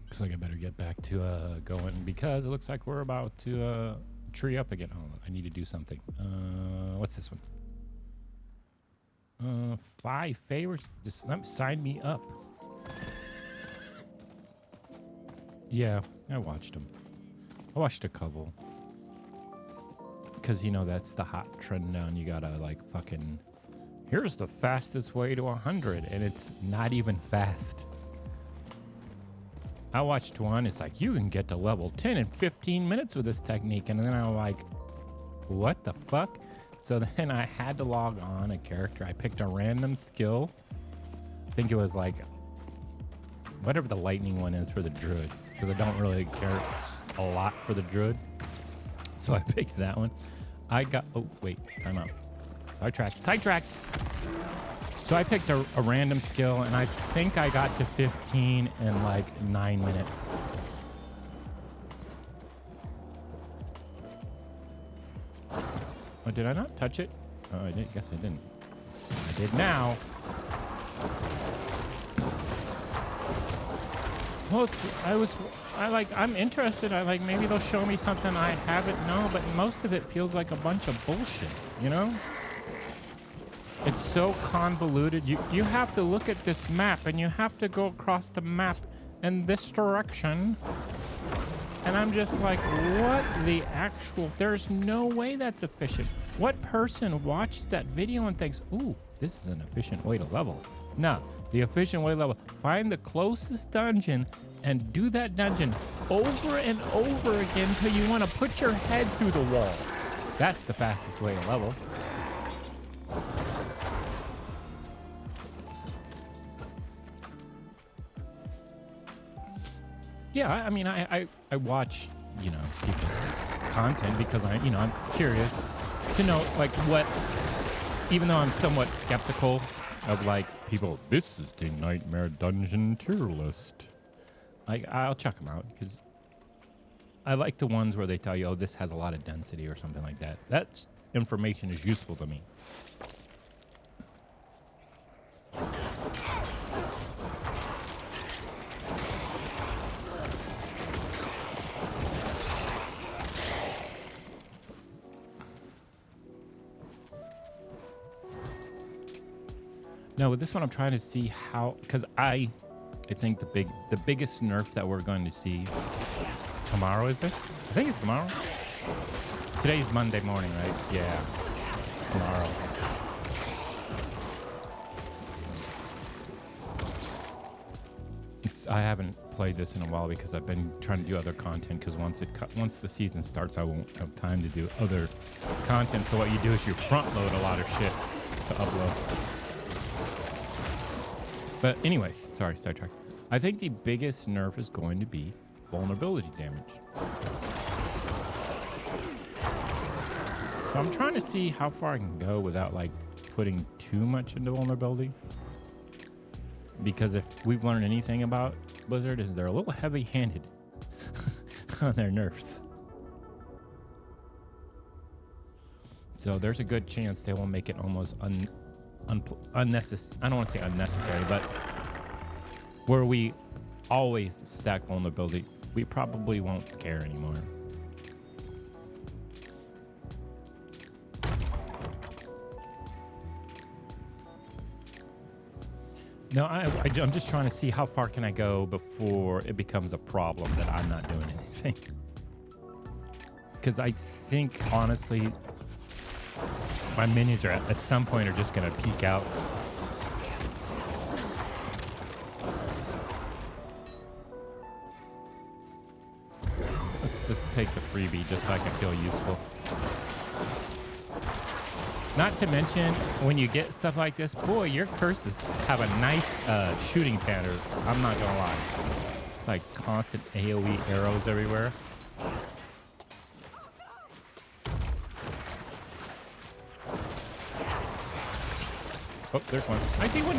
Looks like I better get back to going because it looks like we're about to tree up again. Oh, I need to do something. What's this one? 5 favors. Just sign me up. Yeah, I watched them. I watched a couple. Because, you know, that's the hot trend now. And you gotta, like, fucking... Here's the fastest way to 100. And it's not even fast. I watched one. It's like, you can get to level 10 in 15 minutes with this technique. And then I'm like, what the fuck? So then I had to log on a character. I picked a random skill. I think it was like... whatever the lightning one is for the druid. Because I don't really care a lot for the druid. So I picked that one. I got... oh, wait. Time out. Sidetrack. So I picked a random skill, and I think I got to 15 in like 9 minutes. Oh, did I not touch it? Oh, I did. Guess I didn't. I did now. Well, I'm interested. Maybe they'll show me something I haven't known, but most of it feels like a bunch of bullshit, you know? It's so convoluted. You have to look at this map, and you have to go across the map in this direction. And I'm just like, what the actual... there's no way that's efficient. What person watches that video and thinks, ooh, this is an efficient way to level? No, the efficient way to level. Find the closest dungeon and do that dungeon over and over again until you want to put your head through the wall. That's the fastest way to level. Yeah, I mean, I watch, you know, people's content because I'm curious to know, like, what, even though I'm somewhat skeptical of, like, people, this is the Nightmare Dungeon tier list. I'll check them out because I like the ones where they tell you, oh, this has a lot of density or something like that. That information is useful to me. No, with this one, I'm trying to see how, because I think the biggest nerf that we're going to see tomorrow, is it? I think it's tomorrow. Today's Monday morning, right? Yeah, tomorrow. I haven't played this in a while because I've been trying to do other content. Because once the season starts, I won't have time to do other content. So what you do is you front load a lot of shit to upload. But anyways, sorry, sidetrack. I think the biggest nerf is going to be vulnerability damage. So I'm trying to see how far I can go without like putting too much into vulnerability. Because if we've learned anything about Blizzard is they're a little heavy-handed on their nerfs. So there's a good chance they will make it almost unnecessary. I don't want to say unnecessary, but where we always stack vulnerability, we probably won't care anymore. No, I'm just trying to see how far can I go before it becomes a problem that I'm not doing anything. Because I think, honestly, my minions are at some point are just going to peak out. Let's take the freebie just so I can feel useful. Not to mention, when you get stuff like this, boy, your curses have a nice shooting pattern. I'm not gonna lie. It's like constant AoE arrows everywhere. Oh, there's one. I see one.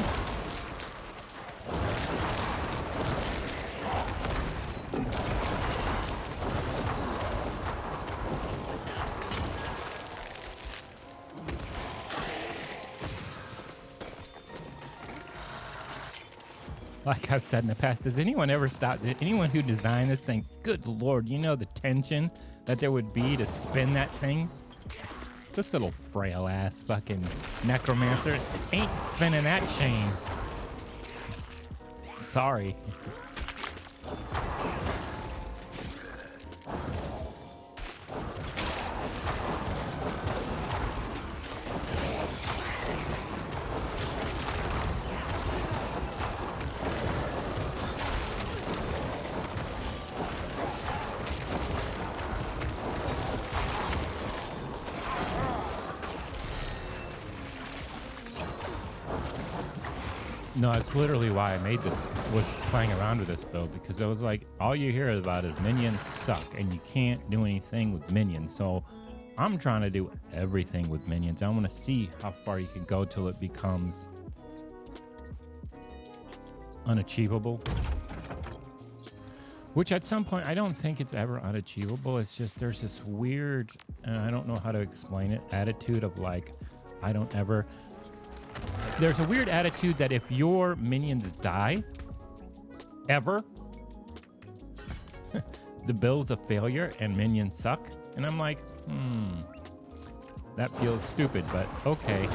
like I've said in the past, does anyone ever stop? Did anyone who designed this thing, good Lord, you know the tension that there would be to spin that thing? This little frail ass fucking necromancer ain't spinning that chain. Sorry. No, it's literally why I made this, was playing around with this build, because it was like, all you hear about is minions suck, and you can't do anything with minions. So I'm trying to do everything with minions. I want to see how far you can go till it becomes unachievable. Which at some point, I don't think it's ever unachievable. It's just there's this weird, and I don't know how to explain it, attitude of like, I don't ever... There's a weird attitude that if your minions die, ever, the build's a failure and minions suck. And I'm like, that feels stupid, but okay.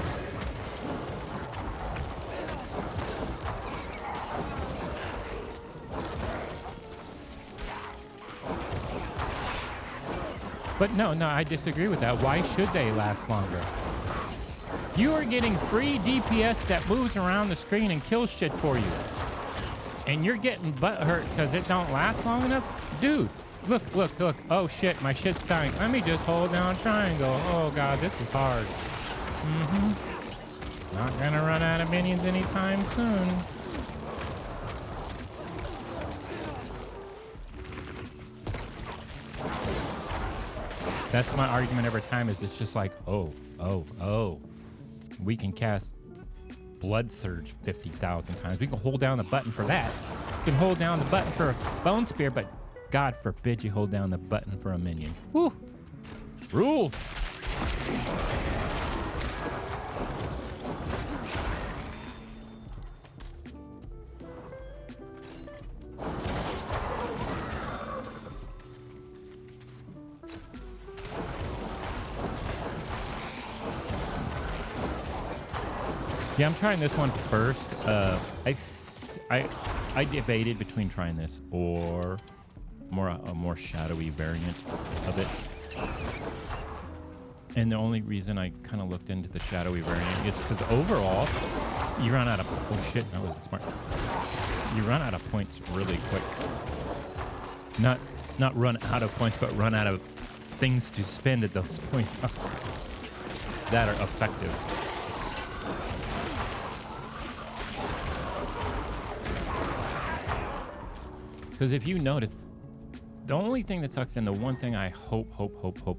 But no, I disagree with that. Why should they last longer? You are getting free DPS that moves around the screen and kills shit for you. And you're getting butthurt because it don't last long enough? Dude, look. Oh shit, my shit's dying. Let me just hold down triangle. Oh god, this is hard. Not gonna run out of minions anytime soon. That's my argument every time, is it's just like, oh. We can cast Blood Surge 50,000 times. We can hold down the button for that. We can hold down the button for a Bone Spear, but God forbid you hold down the button for a minion. Woo! Rules! Yeah, I'm trying this one first. I debated between trying this or a more shadowy variant of it. And the only reason I kind of looked into the shadowy variant is because overall, you run out of... Oh shit, that wasn't smart. You run out of points really quick. Not run out of points, but run out of things to spend at those points that are effective. Because if you notice, the only thing that sucks, and the one thing I hope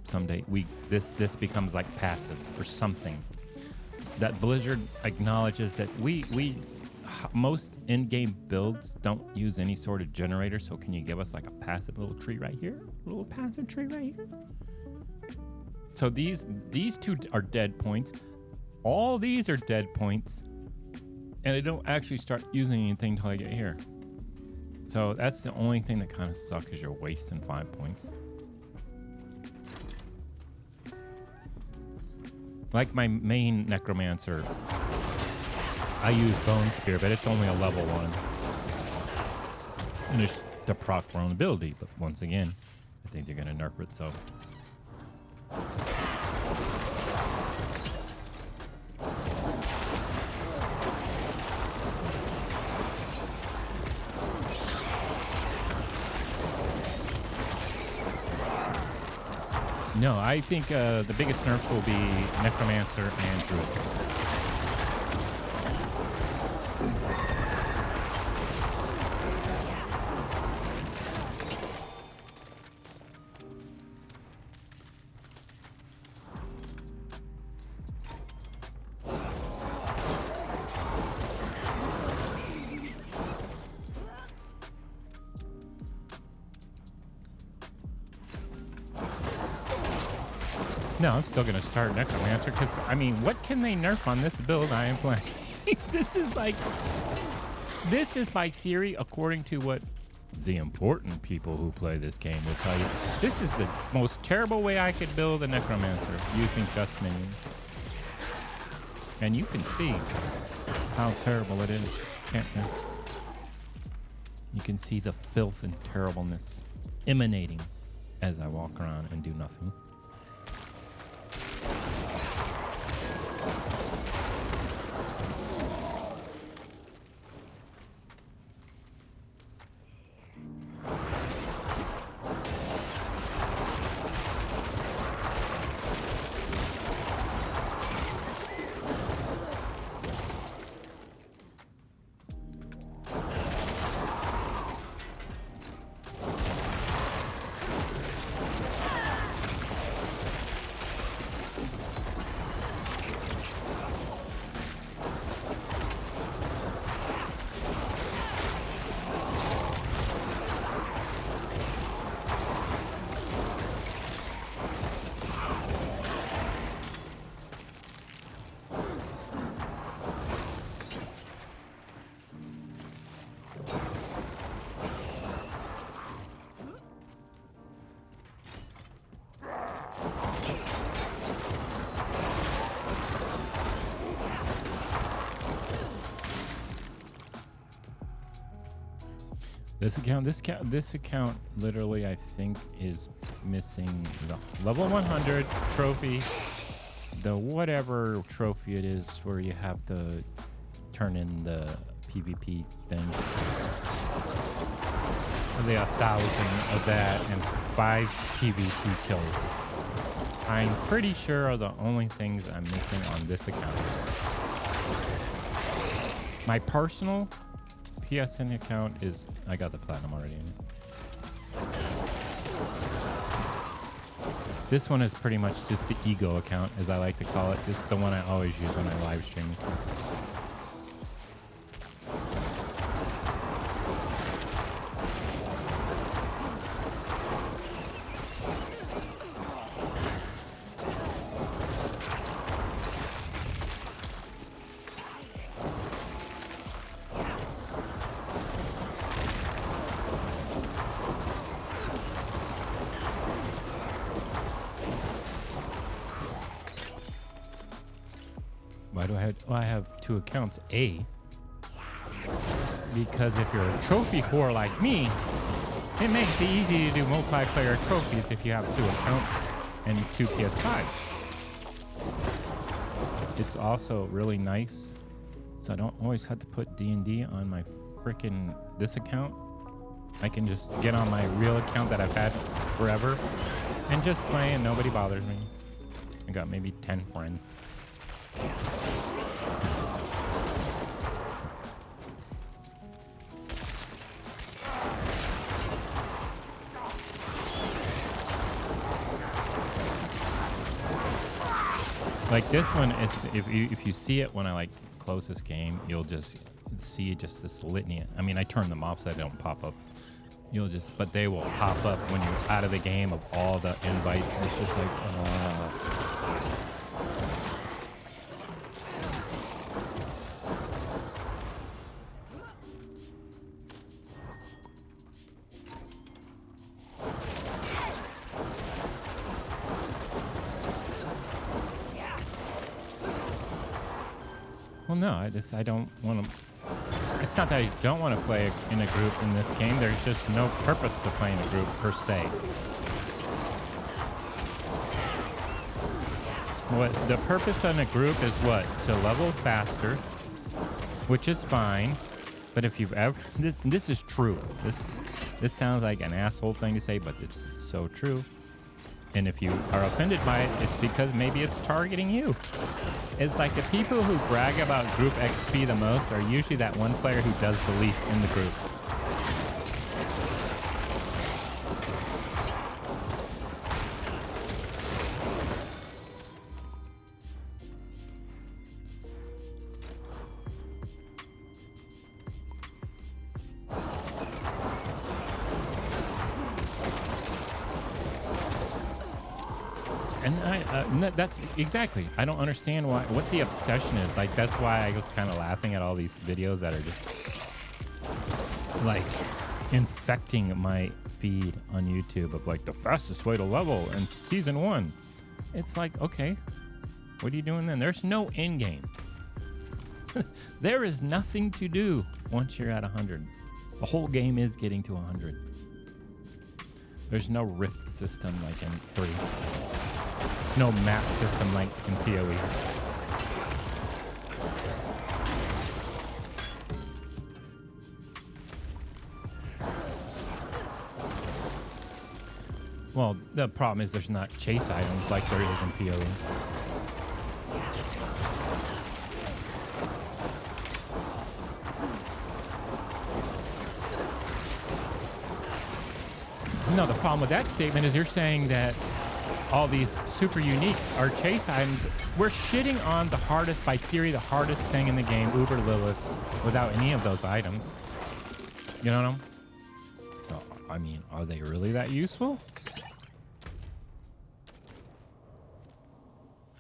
someday this becomes like passives or something, that Blizzard acknowledges that most in-game builds don't use any sort of generator. So can you give us like a passive little tree right here, a little passive tree right here? So these two are dead points. All these are dead points, and I don't actually start using anything until I get here. So that's the only thing that kind of sucks, is you're wasting 5 points. Like my main necromancer, I use Bone Spear, but it's only a level 1. And it's to proc vulnerability, but once again, I think they're gonna nerf it, so. No, I think the biggest nerfs will be Necromancer and Druid. No, I'm still going to start Necromancer because, I mean, what can they nerf on this build I am playing? This is like... This is my theory, according to what the important people who play this game will tell you. This is the most terrible way I could build a necromancer using just minions. And you can see how terrible it is, can't you? You can see the filth and terribleness emanating as I walk around and do nothing. This account literally, I think, is missing the level 100 trophy, the whatever trophy it is where you have to turn in the PvP thing. The 1,000 of that and 5 PvP kills. I'm pretty sure are the only things I'm missing on this account. My personal PSN account is, I got the platinum already. This one is pretty much just the ego account, as I like to call it. This is the one I always use when I live stream. Why do I have? Well, I have 2 accounts. Because if you're a trophy whore like me, it makes it easy to do multiplayer trophies if you have 2 accounts and 2 PS5s. It's also really nice, so I don't always have to put D&D on my freaking this account. I can just get on my real account that I've had forever and just play and nobody bothers me. I got maybe 10 friends. Like this one is, if you see it when I like close this game, you'll just see just this litany. I mean, I turn them off so they don't pop up. You'll just, but they will pop up when you're out of the game of all the invites. It's just like, well, no, I don't want to. It's not that I don't want to play in a group in this game. There's just no purpose to play in a group per se. What the purpose in a group is what? To level faster, which is fine. But if you've ever, this is true. This sounds like an asshole thing to say, but it's so true. And if you are offended by it, it's because maybe it's targeting you. It's like the people who brag about group XP the most are usually that one player who does the least in the group. And that's exactly. I don't understand what the obsession is. Like, that's why I was kind of laughing at all these videos that are just like infecting my feed on YouTube of like the fastest way to level in season 1. It's like, okay, what are you doing then? There's no end game. There is nothing to do once you're at 100. The whole game is getting to 100. There's no rift system like in 3. There's no map system like in PoE. Well, the problem is there's not chase items like there is in PoE. No, the problem with that statement is you're saying that all these super uniques are chase items. We're shitting on the hardest, by theory, the hardest thing in the game, Uber Lilith, without any of those items. You know what I'm? So, I mean, are they really that useful?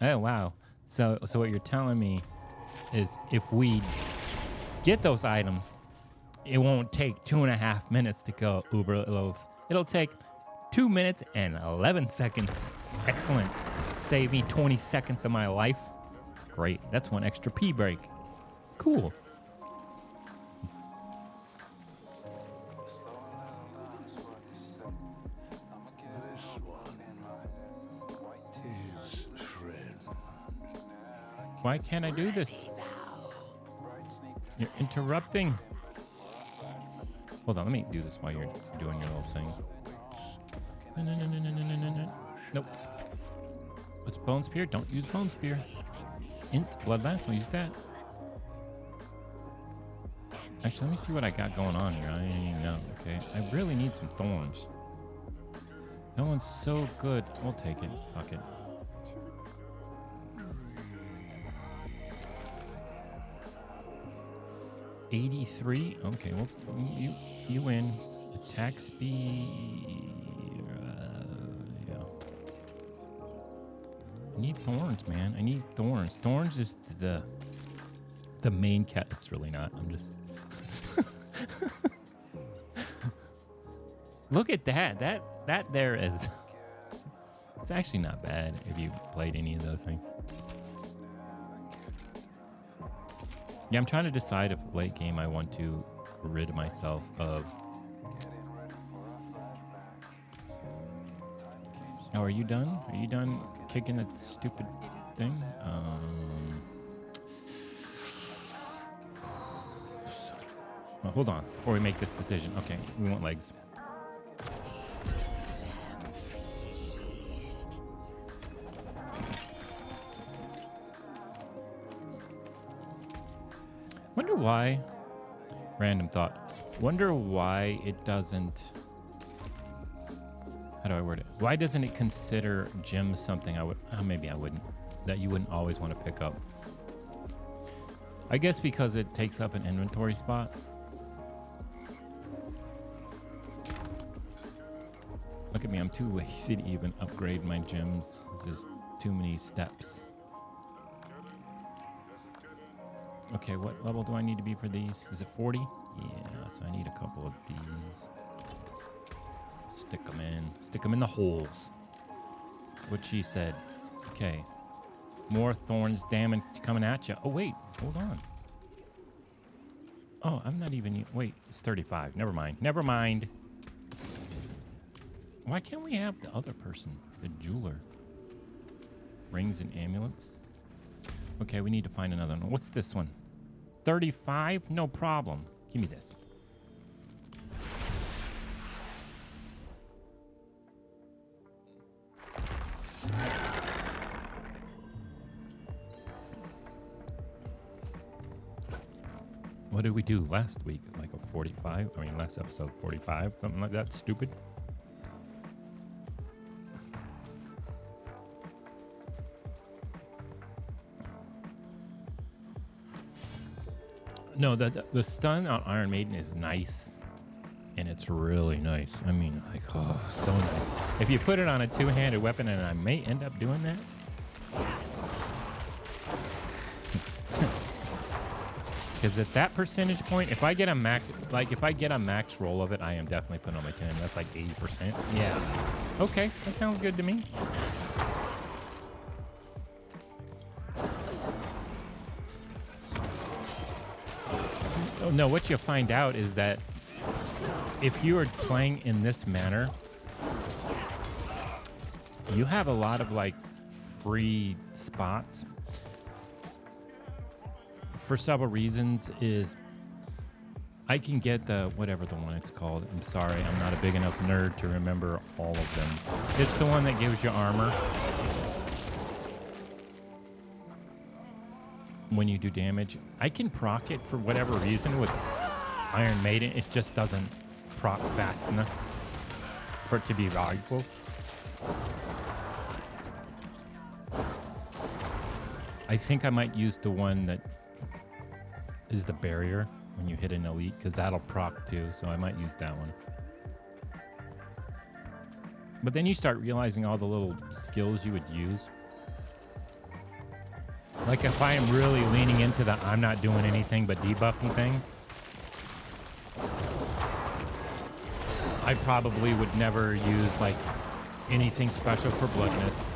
Oh, wow. So what you're telling me is if we get those items, it won't take 2.5 minutes to go Uber Lilith. It'll take 2 minutes and 11 seconds. Excellent. Save me 20 seconds of my life. Great. That's one extra pee break. Cool. Why can't I do this? You're interrupting. Hold on, let me do this while you're doing your little thing. No. Nope. What's Bone Spear? Don't use Bone Spear. Int Bloodlance, I'll use that. Actually, let me see what I got going on here. I don't even know. Okay, I really need some thorns. That one's so good. We'll take it. Fuck it. $83. Okay, well, you win. Attack speed. Yeah. I need thorns, man. I need thorns. Thorns is the main cat. It's really not. I'm just. Look at that. That there is. It's actually not bad if you played any of those things. Yeah, I'm trying to decide if late game I want to rid myself of. Oh, are you done? Are you done kicking that stupid thing? Well, hold on before we make this decision. Okay, we want legs. Wonder why, random thought, wonder why it doesn't, how do I word it? Why doesn't it consider gems something I would, maybe I wouldn't, that you wouldn't always want to pick up? I guess because it takes up an inventory spot. Look at me, I'm too lazy to even upgrade my gems. It's just too many steps. Okay, what level do I need to be for these? Is it 40? Yeah, so I need a couple of these. Stick them in. Stick them in the holes. What she said. Okay. More thorns damage coming at you. Oh, wait. Hold on. Oh, I'm not even... Wait, it's 35. Never mind. Never mind. Why can't we have the other person? The jeweler. Rings and amulets. Okay, we need to find another one. What's this one? 35? No problem. Give me this. What did we do last week? Like a 45? I mean, last episode 45? Something like that? Stupid? No, the stun on Iron Maiden is nice. And it's really nice. I mean, like, oh, so nice. If you put it on a two-handed weapon, and I may end up doing that. Because at that percentage point, if I get a max, like if I get a max roll of it, I am definitely putting on my 10. That's like 80%. Yeah. Okay, that sounds good to me. Oh, no, what you find out is that if you are playing in this manner, you have a lot of like free spots for several reasons. Is I can get the whatever the one it's called. I'm sorry, I'm not a big enough nerd to remember all of them. It's the one that gives you armor when you do damage. I can proc it for whatever reason with Iron Maiden. It just doesn't proc fast enough for it to be valuable. I think I might use the one that is the barrier when you hit an elite, because that'll proc too, so I might use that one. But then you start realizing all the little skills you would use. Like if I am really leaning into the I'm not doing anything but debuffing thing, I probably would never use like anything special for Blood Mist.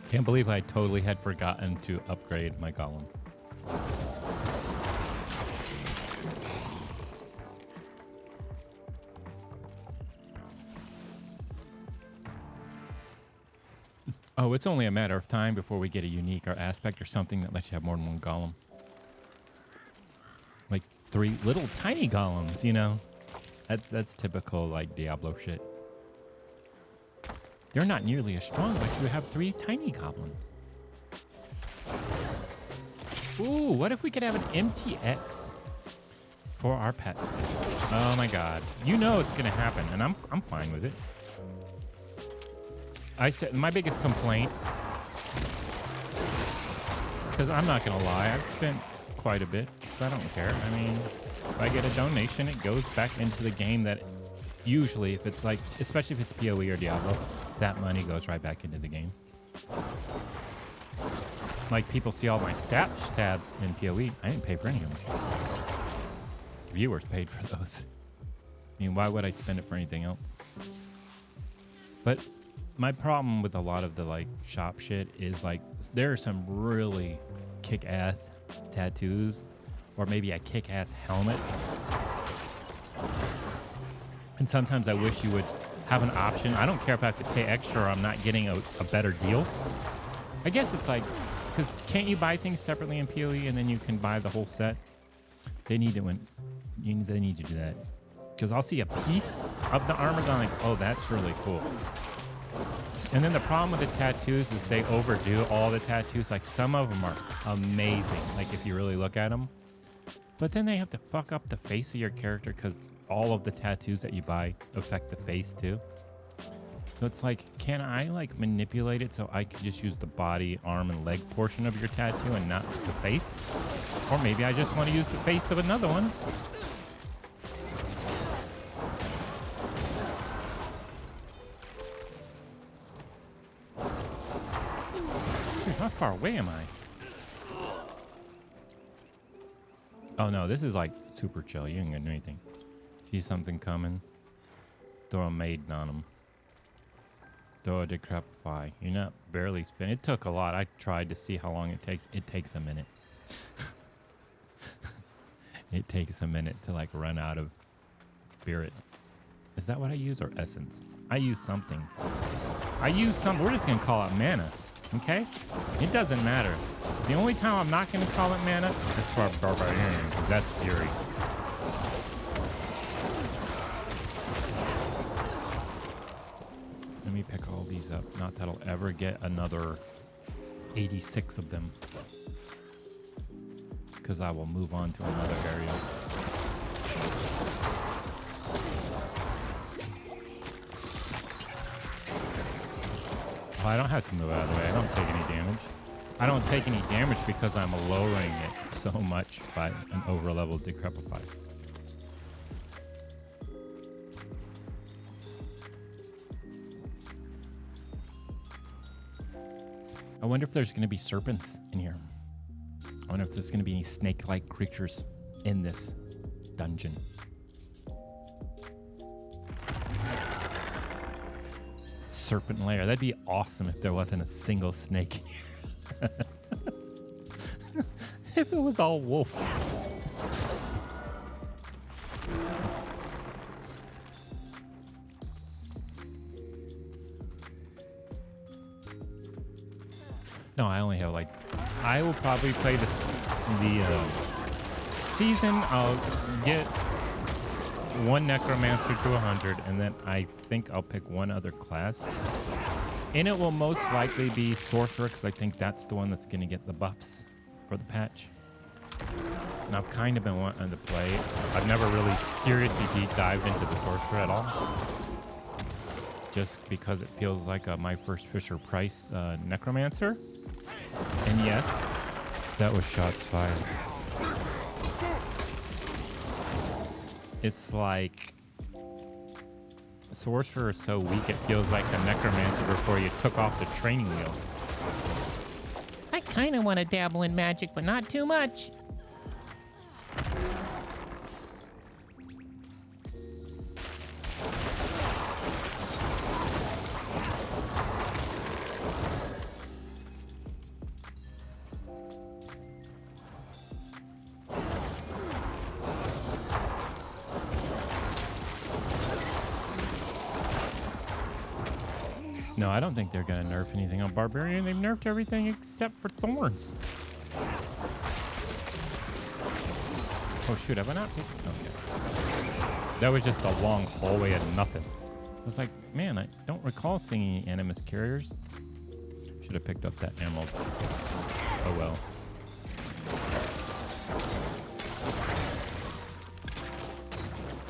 Can't believe I totally had forgotten to upgrade my golem. Oh, it's only a matter of time before we get a unique or aspect or something that lets you have more than one golem. Like 3 little tiny golems, you know? That's typical like Diablo shit. They're not nearly as strong, but you have 3 tiny goblins. Ooh, what if we could have an MTX for our pets? Oh my god. You know it's gonna happen, and I'm fine with it. I said my biggest complaint, because I'm not gonna lie, I've spent quite a bit, because I don't care. I mean, if I get a donation, it goes back into the game. That usually, if it's like, especially if it's PoE or Diablo, that money goes right back into the game. Like people see all my stats tabs in PoE. I didn't pay for any of them. Viewers paid for those. I mean, why would I spend it for anything else? But my problem with a lot of the like shop shit is like there are some really kick-ass tattoos, or maybe a kick-ass helmet. And sometimes I wish you would have an option. I don't care if I have to pay extra or I'm not getting a better deal. I guess it's like, because can't you buy things separately in PoE and then you can buy the whole set? They need to they need to do that. Because I'll see a piece of the armor and I'm like, oh, that's really cool. And then the problem with the tattoos is they overdo all the tattoos. Like some of them are amazing, like if you really look at them. But then they have to fuck up the face of your character because all of the tattoos that you buy affect the face too. So it's like, can I like manipulate it so I can just use the body, arm, and leg portion of your tattoo and not the face? Or maybe I just want to use the face of another one. Dude, how far away am I? Oh no, this is like super chill. You ain't gonna do anything. See something coming, throw a maiden on them. Throw a decrepify. You're not barely spin. It took a lot. I tried to see how long it takes. It takes a minute. It takes a minute to like run out of spirit. Is that what I use, or essence? I use something. I use some. We're just gonna call it mana. Okay? It doesn't matter. The only time I'm not gonna call it mana is for barbarian, because that's fury. Let me pick all these up. Not that I'll ever get another 86 of them, because I will move on to another area. Oh, I don't have to move out of the way. I don't take any damage. I don't take any damage because I'm lowering it so much by an over-leveled Decrepify. I wonder if there's going to be serpents in here. I wonder if there's going to be any snake-like creatures in this dungeon. Serpent lair. That'd be awesome if there wasn't a single snake in here. If it was all wolves. No, I only have like, I will probably play the season. I'll get one necromancer to 100, and then I think I'll pick one other class. And it will most likely be sorcerer, because I think that's the one that's going to get the buffs for the patch. And I've kind of been wanting to play. I've never really seriously deep dived into the sorcerer at all, just because it feels like my first Fisher Price necromancer. And yes, that was shots fired. It's like sorcerer is so weak it feels like a necromancer before you took off the training wheels. I kind of want to dabble in magic, but not too much. No, I don't think they're going to nerf anything on Barbarian. They've nerfed everything except for Thorns. Oh, shoot. Have I not picked? Okay. That was just a long hallway of nothing. So it's like, man, I don't recall seeing any Animus carriers. Should have picked up that emerald. Oh, well.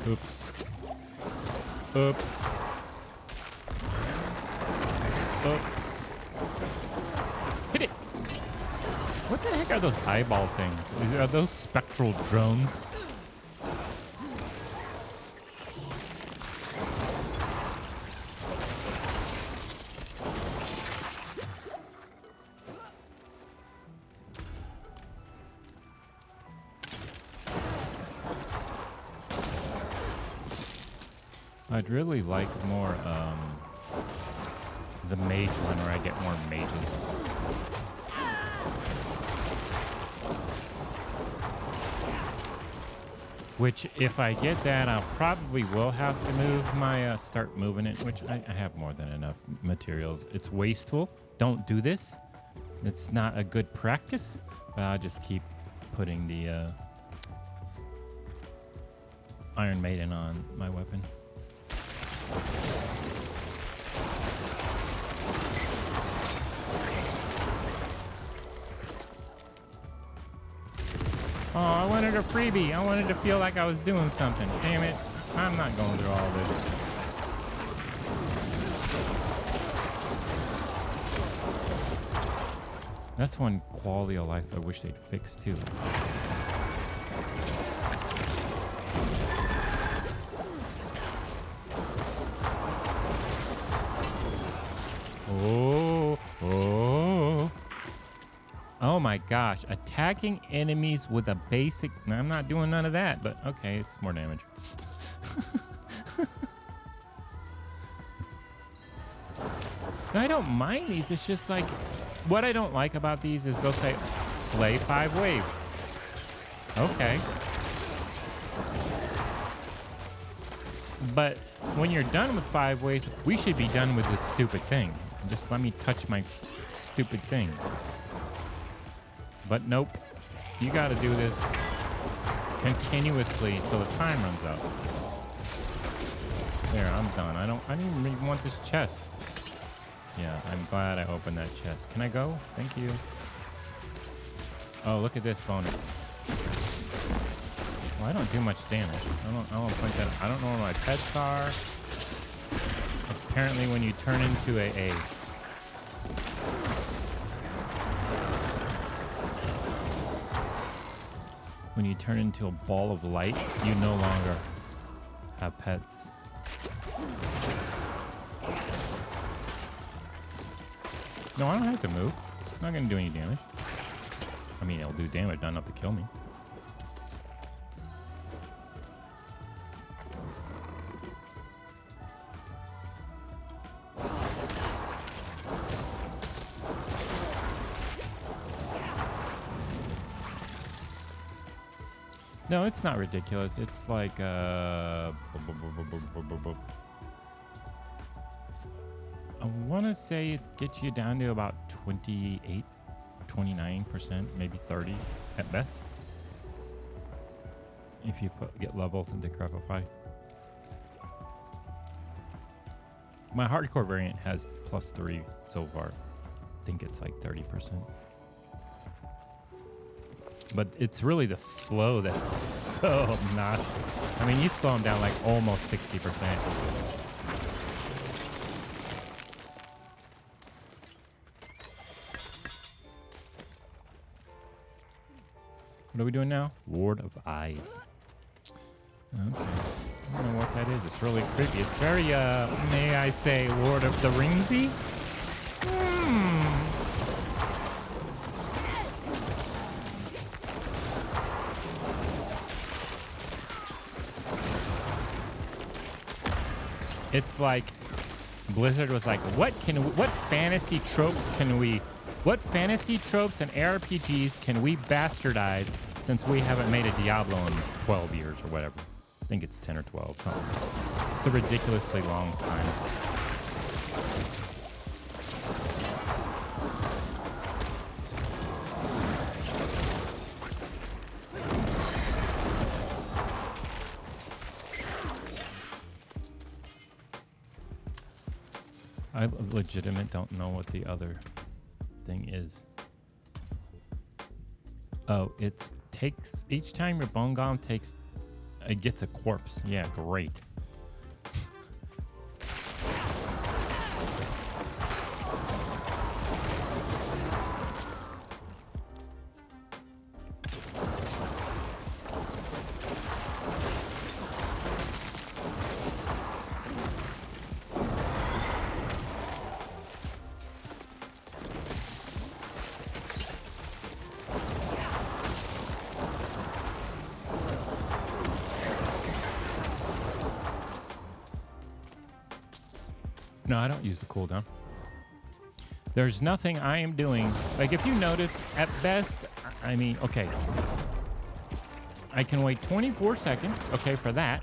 Oops. Oops. Oops. Hit it! What the heck are those eyeball things? Are those spectral drones? I'd really like more, the mage one where I get more mages. Which, if I get that, I'll probably will have to move my, start moving it, which I have more than enough materials. It's wasteful. Don't do this. It's not a good practice, but I'll just keep putting the, Iron Maiden on my weapon. Oh, I wanted a freebie. I wanted to feel like I was doing something. Damn it. I'm not going through all this. That's one quality of life I wish they'd fix too. Oh, oh. Oh my gosh, attacking enemies with a basic... I'm not doing none of that, but okay, it's more damage. I don't mind these, it's just like... What I don't like about these is they'll say, slay 5 waves. Okay. But when you're done with 5 waves, we should be done with this stupid thing. Just let me touch my stupid thing. But nope, you gotta do this continuously until the time runs out. There, I'm done. I didn't even want this chest. Yeah, I'm glad I opened that chest. Can I go? Thank you. Oh, look at this bonus. Well, I don't do much damage. I don't point that. I don't know where my pets are. Apparently, when you turn into a when you turn into a ball of light, you no longer have pets. No, I don't have to move. It's not going to do any damage. I mean, it'll do damage, not enough to kill me. No, it's not ridiculous. It's like I want to say it gets you down to about 28, 29%, maybe 30 at best. If you get levels and decrepify. My hardcore variant has +3 so far. I think it's like 30%. But it's really the slow that's so obnoxious. I mean, you slow them down like almost 60%. What are we doing now? Ward of Eyes. Okay. I don't know what that is. It's really creepy. It's very, may I say, Lord of the Ringsy? It's like Blizzard was like, what fantasy tropes and ARPGs can we bastardize since we haven't made a Diablo in 12 years or whatever. I think it's 10 or 12. Something. It's a ridiculously long time. I legitimate don't know what the other thing is. Oh, it takes each time your bone golem it gets a corpse. Yeah, great. No, I don't use the cooldown. There's nothing I am doing. Like, if you notice, at best, I mean, okay. I can wait 24 seconds, okay, for that.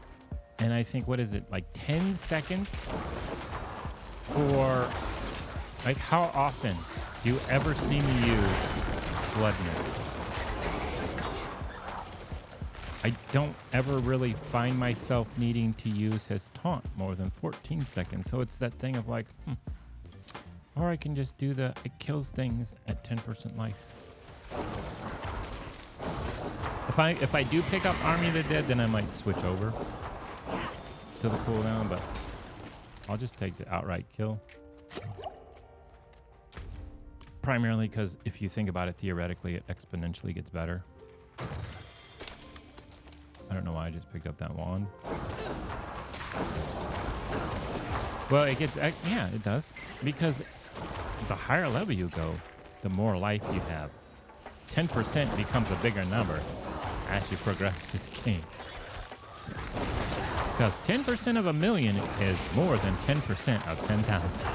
And I think, what is it, like 10 seconds for, like, how often do you ever see me use Blood Mist? I don't ever really find myself needing to use his taunt more than 14 seconds. So it's that thing of like, or I can just do it kills things at 10% life. If I do pick up Army of the Dead, then I might switch over to the cooldown, but I'll just take the outright kill. Primarily because if you think about it theoretically, it exponentially gets better. I don't know why I just picked up that wand. Well, it gets, yeah, it does. Because the higher level you go, the more life you have. 10% becomes a bigger number as you progress this game. Because 10% of 1,000,000 is more than 10% of 10,000.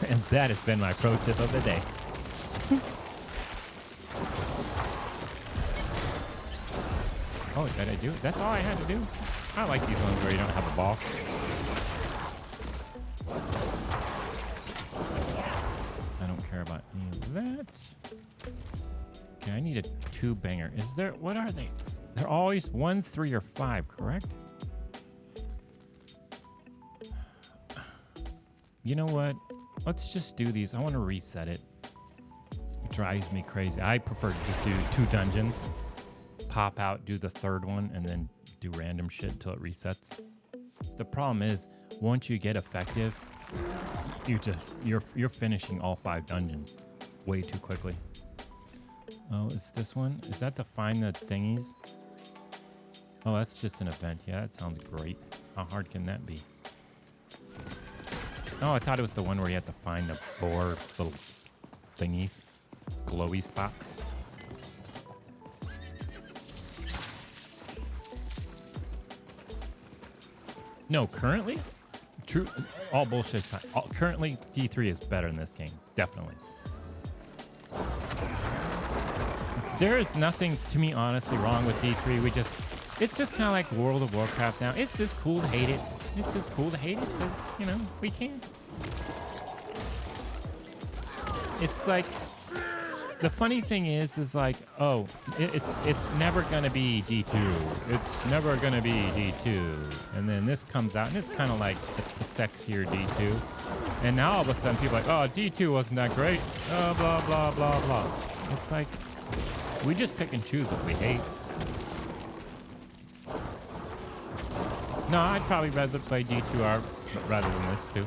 And that has been my pro tip of the day. Oh, did I do it? That's all I had to do. I like these ones where you don't have a boss. I don't care about any of that. Okay, I need a 2-banger. Is there, what are they? They're always 1, 3, or 5, correct? You know what? Let's just do these. I want to reset it. It drives me crazy. I prefer to just do 2 dungeons. Pop out, do the 3rd one, and then do random shit until it resets. The problem is, once you get effective, you're finishing all 5 dungeons way too quickly. Oh, it's this one? Is that to find the thingies? Oh, that's just an event. Yeah, that sounds great. How hard can that be? Oh, I thought it was the one where you have to find the 4 little thingies. Glowy spots. No, currently? True. All bullshit. Currently, D3 is better in this game. Definitely. There is nothing, to me, honestly, wrong with D3. It's just kind of like World of Warcraft now. It's just cool to hate it. It's just cool to hate it because, you know, we can. It's like, the funny thing is like, oh, it's never going to be D2. It's never going to be D2. And then this comes out, and it's kind of like the sexier D2. And now all of a sudden people are like, oh, D2 wasn't that great. Oh, blah, blah, blah, blah. It's like, we just pick and choose what we hate. No, I'd probably rather play D2R rather than this too.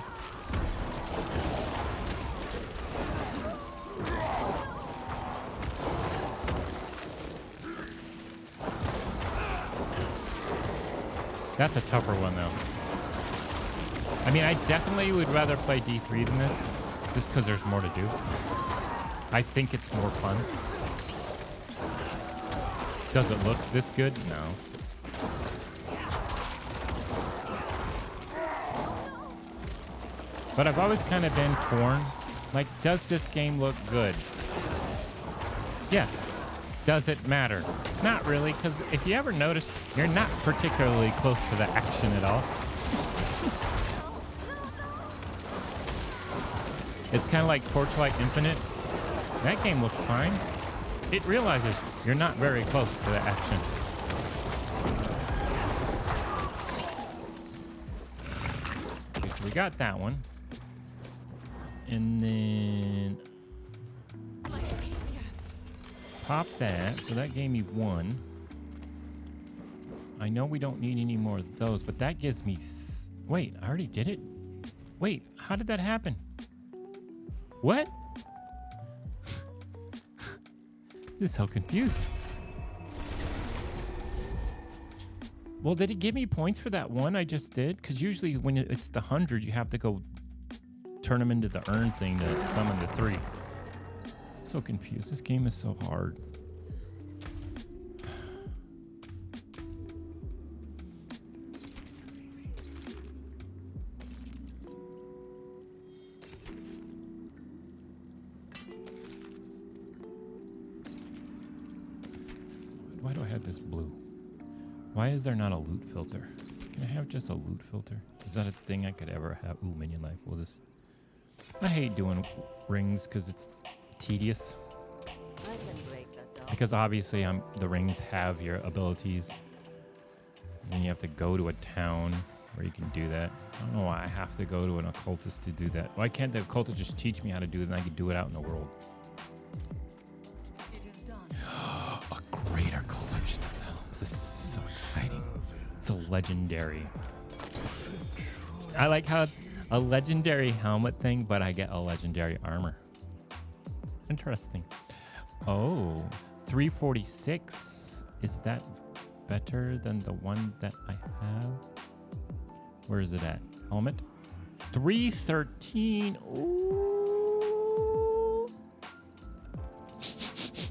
That's a tougher one though. I mean, I definitely would rather play D3 than this, just because there's more to do. I think it's more fun. Does it look this good? No. But I've always kind of been torn. Like, does this game look good? Yes. Does it matter? Not really, because if you ever notice, you're not particularly close to the action at all. It's kind of like Torchlight Infinite. That game looks fine. It realizes you're not very close to the action. Okay, so we got that one. And then pop that. So that gave me 1. I know we don't need any more of those, but that gives me... Wait, I already did it? Wait, how did that happen? What? This is so confusing. Well, did it give me points for that one I just did? Because usually when it's the 100, you have to go turn them into the earn thing to summon the 3. So confused. This game is so hard. Why do I have this blue? Why is there not a loot filter? Can I have just a loot filter? Is that a thing I could ever have? Ooh, minion life. We'll just... I hate doing rings because it's tedious. Because obviously the rings have your abilities. Then you have to go to a town where you can do that. I don't know why I have to go to an occultist to do that. Why can't the occultist just teach me how to do it and I can do it out in the world? It is done. A greater collection of helms. This is so exciting. It's a legendary. I like how it's a legendary helmet thing, but I get a legendary armor. Interesting. Oh, 346. Is that better than the one that I have? Where is it at? Helmet? 313. Ooh.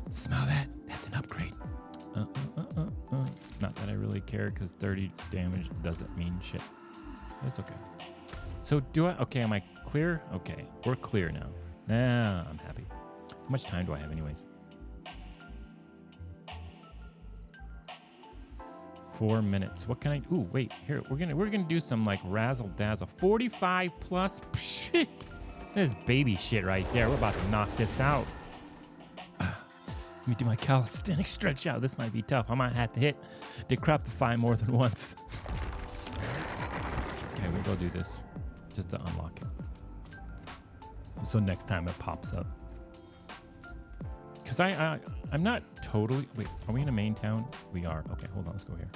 Smell that? That's an upgrade. Not that I really care, because 30 damage doesn't mean shit. That's okay. So do I... Okay, am I clear? Okay, we're clear now. Now I'm happy. How much time do I have anyways? 4 minutes. What can I... Ooh, wait. Here, we're gonna do some like razzle dazzle. 45 plus. Psh, this is baby shit right there. We're about to knock this out. Let me do my calisthenic stretch out. This might be tough. I might have to hit decrepify more than once. Okay, we'll go do this just to unlock it. So next time it pops up. Because I'm not totally... Wait, are we in a main town? We are. Okay, hold on. Let's go here.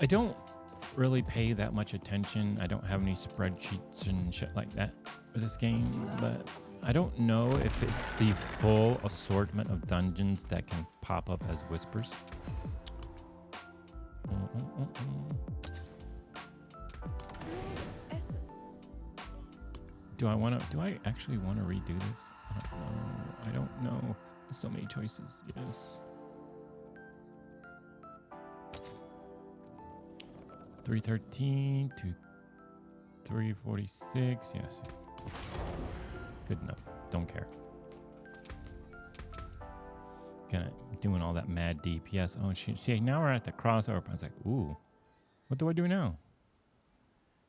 I don't really pay that much attention. I don't have any spreadsheets and shit like that for this game, but I don't know if it's the full assortment of dungeons that can pop up as whispers. Do I actually want to redo this? I don't know. There's so many choices. Yes. 313 to 346. Yes. Good enough. Don't care. Doing all that mad DPS. Oh, see, now we're at the crossover. I was like, ooh, what do I do now?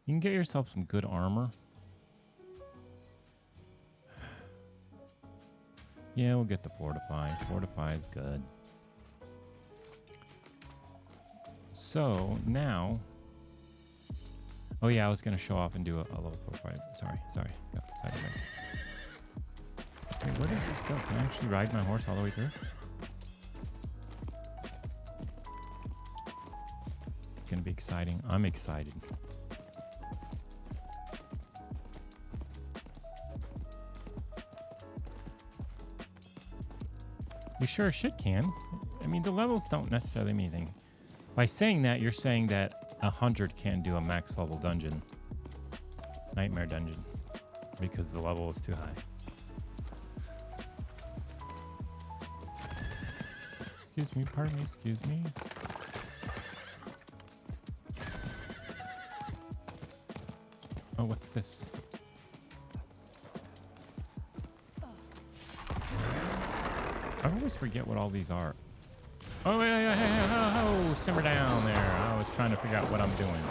You can get yourself some good armor. Yeah, we'll get the Fortify. Fortify is good. So now, oh yeah, I was gonna show off and do a level 45. Sorry. Go side of it. Wait, where does this go? Can I actually ride my horse all the way through? It's gonna be exciting. I'm excited. You sure as shit can. I mean, the levels don't necessarily mean anything. By saying that, you're saying that 100 can do a max level dungeon. Nightmare dungeon. Because the level is too high. Excuse me, pardon me, excuse me. Oh, what's this? I always forget what all these are. Oh, hey, simmer down there. I was trying to figure out what I'm doing.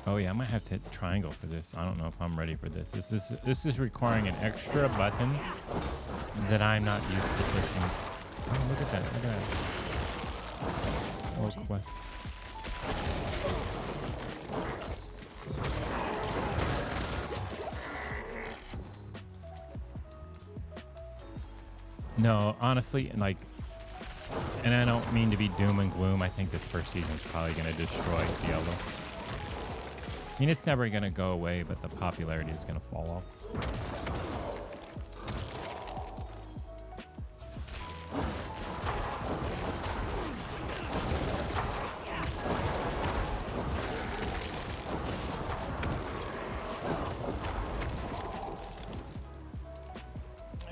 Oh yeah, I might have to hit triangle for this. I don't know if I'm ready for this. This is requiring an extra button that I'm not used to pushing. Oh, look at that. Look at that. More quests. No, honestly, like, and I don't mean to be doom and gloom. I think this first season is probably going to destroy Diablo. I mean, it's never going to go away, but the popularity is going to fall off.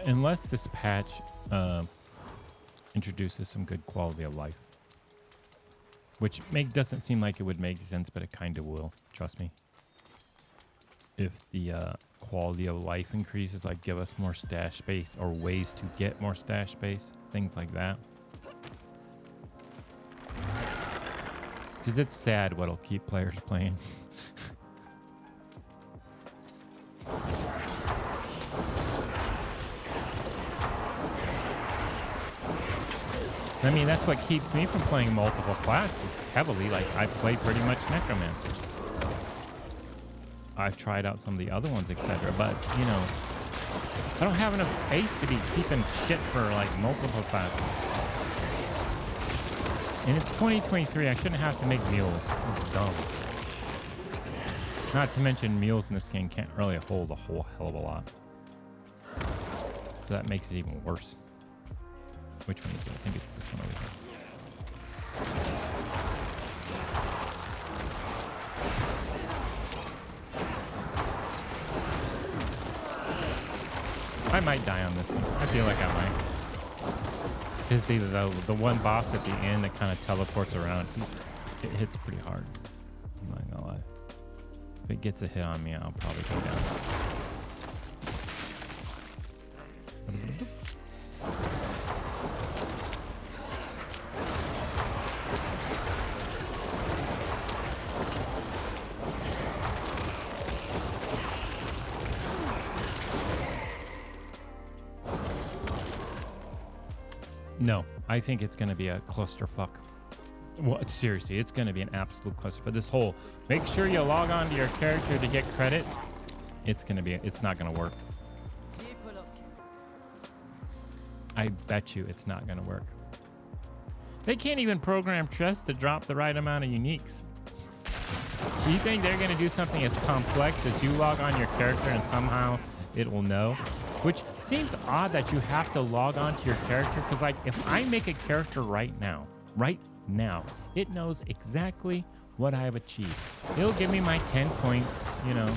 Unless this patch introduces some good quality of life, which doesn't seem like it would make sense, but it kind of will. Trust me. If the quality of life increases, like give us more stash space or ways to get more stash space, things like that. Because it's sad what'll keep players playing. I mean, that's what keeps me from playing multiple classes heavily. Like, I play pretty much necromancer. I've tried out some of the other ones, etc. But, you know, I don't have enough space to be keeping shit for, like, multiple classes. And it's 2023. I shouldn't have to make mules. It's dumb. Not to mention, mules in this game can't really hold a whole hell of a lot. So that makes it even worse. Which one is it? I think it's this one over here. I might die on this one. I feel like I might. Because the one boss at the end that kind of teleports around, it hits pretty hard. I'm not gonna lie. If it gets a hit on me, I'll probably go down. No, I think it's going to be a clusterfuck. Well, seriously, it's going to be an absolute clusterfuck. This whole make sure you log on to your character to get credit. It's not going to work. I bet you it's not going to work. They can't even program chests to drop the right amount of uniques. you think they're going to do something as complex as you log on your character and somehow it will know? Which seems odd that you have to log on to your character, because like if I make a character right now, it knows exactly what I've achieved. It'll give me my 10 points, you know.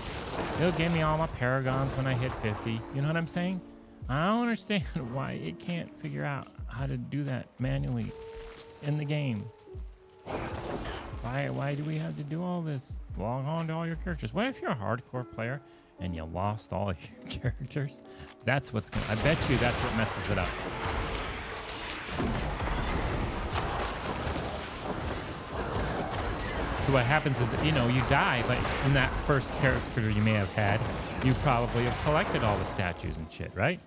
It'll give me all my paragons when I hit 50. You know what I'm saying? I don't understand why it can't figure out how to do that manually in the game. Why do we have to do all this? Log on to all your characters. What if you're a hardcore player and you lost all your characters? That's what's gonna, I bet you that's what messes it up. So what happens is, you know, you die, but in that first character you may have had, you probably have collected all the statues and shit, right?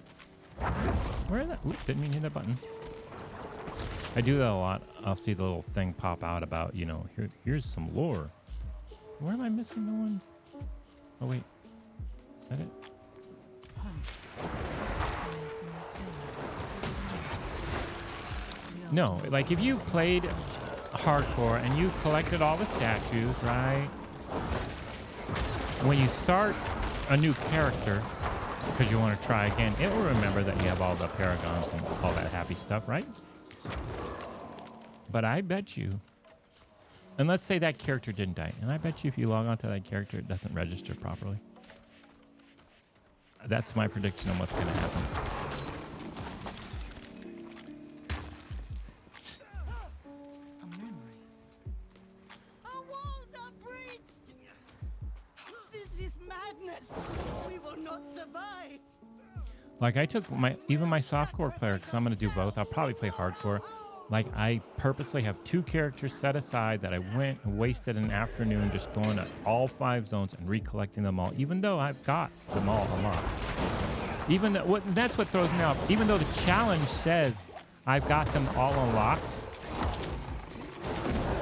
Where is that? Oop, didn't mean to hit that button. I do that a lot. I'll see the little thing pop out about, you know, here's some lore. Where am I missing the one? Oh, wait. Is that it? No, like if you played hardcore and you collected all the statues, right? When you start a new character, because you want to try again, it will remember that you have all the paragons and all that happy stuff, right? But I bet you, and let's say that character didn't die, and I bet you if you log onto that character, it doesn't register properly. That's my prediction on what's going to happen. A memory. Our walls are breached! This is madness! We will not survive! Like I took even my softcore player, because I'm going to do both. I'll probably play hardcore. Like I purposely have 2 characters set aside that I went and wasted an afternoon just going to all 5 zones and recollecting them all, even though I've got them all unlocked. Even though, that's what throws me off. Even though the challenge says I've got them all unlocked,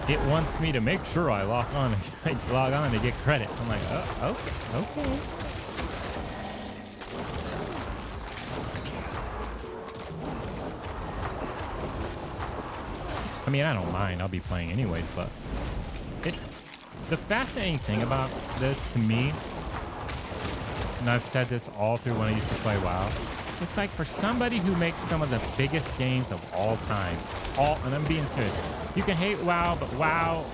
it wants me to make sure I log on to get credit. I'm like, oh, okay. I mean, I don't mind. I'll be playing anyways, but the fascinating thing about this to me, and I've said this all through when I used to play WoW, it's like for somebody who makes some of the biggest games of all time, and I'm being serious, you can hate WoW, but WoW,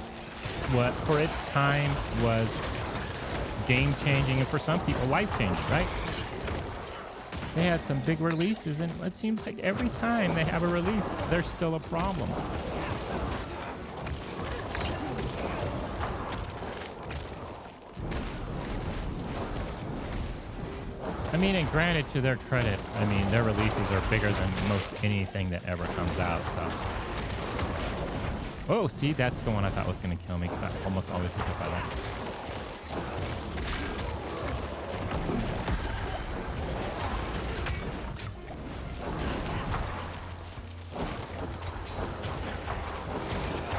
what for its time was game-changing, and for some people, life-changing, right? They had some big releases, and it seems like every time they have a release, there's still a problem. I mean, and granted, to their credit, I mean, their releases are bigger than most anything that ever comes out, so. Oh, see, that's the one I thought was going to kill me, because I almost always get hit by that.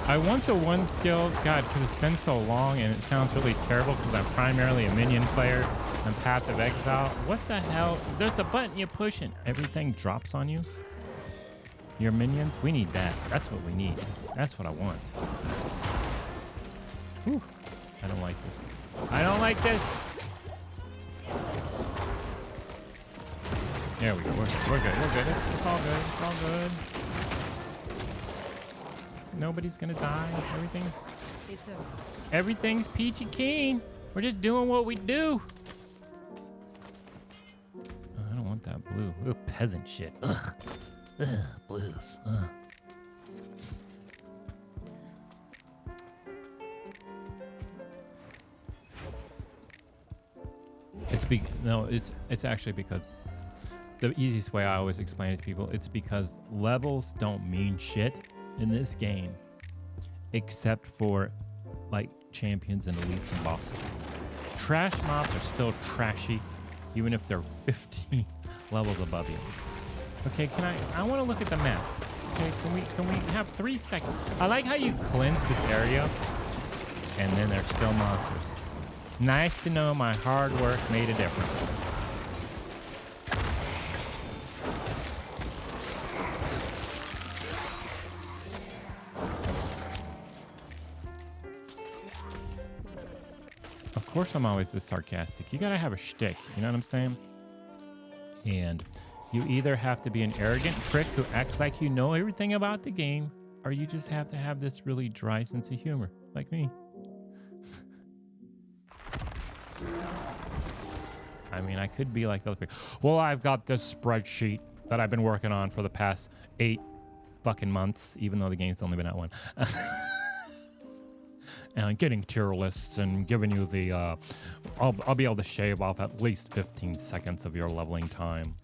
I want the one skill, God, because it's been so long and it sounds really terrible because I'm primarily a minion player. I'm Path of Exile. What the hell? There's the button you push and everything drops on you. Your minions? We need that. That's what we need. That's what I want. Whew. I don't like this. I don't like this. There we go. We're good. We're good. It's all good. It's all good. Nobody's gonna die. Everything's peachy keen. We're just doing what we do. Oh, I don't want that blue. Ooh, peasant shit. Ugh. Ugh, blues. Ugh. It's actually because the easiest way I always explain it to people, it's because levels don't mean shit in this game, except for like champions and elites and bosses. Trash mobs are still trashy, even if they're 15 levels above you. Okay, I want to look at the map. Okay, can we have 3 seconds? I like how you cleanse this area, and then there's still monsters. Nice to know my hard work made a difference. course I'm always this sarcastic. You gotta have a shtick, you know what I'm saying? And you either have to be an arrogant prick who acts like you know everything about the game, or you just have to have this really dry sense of humor, like me. I mean, I could be like those people. Well, I've got this spreadsheet that I've been working on for the past 8 fucking months, even though the game's only been out 1. And I'm getting tier lists and giving you the, I'll be able to shave off at least 15 seconds of your leveling time.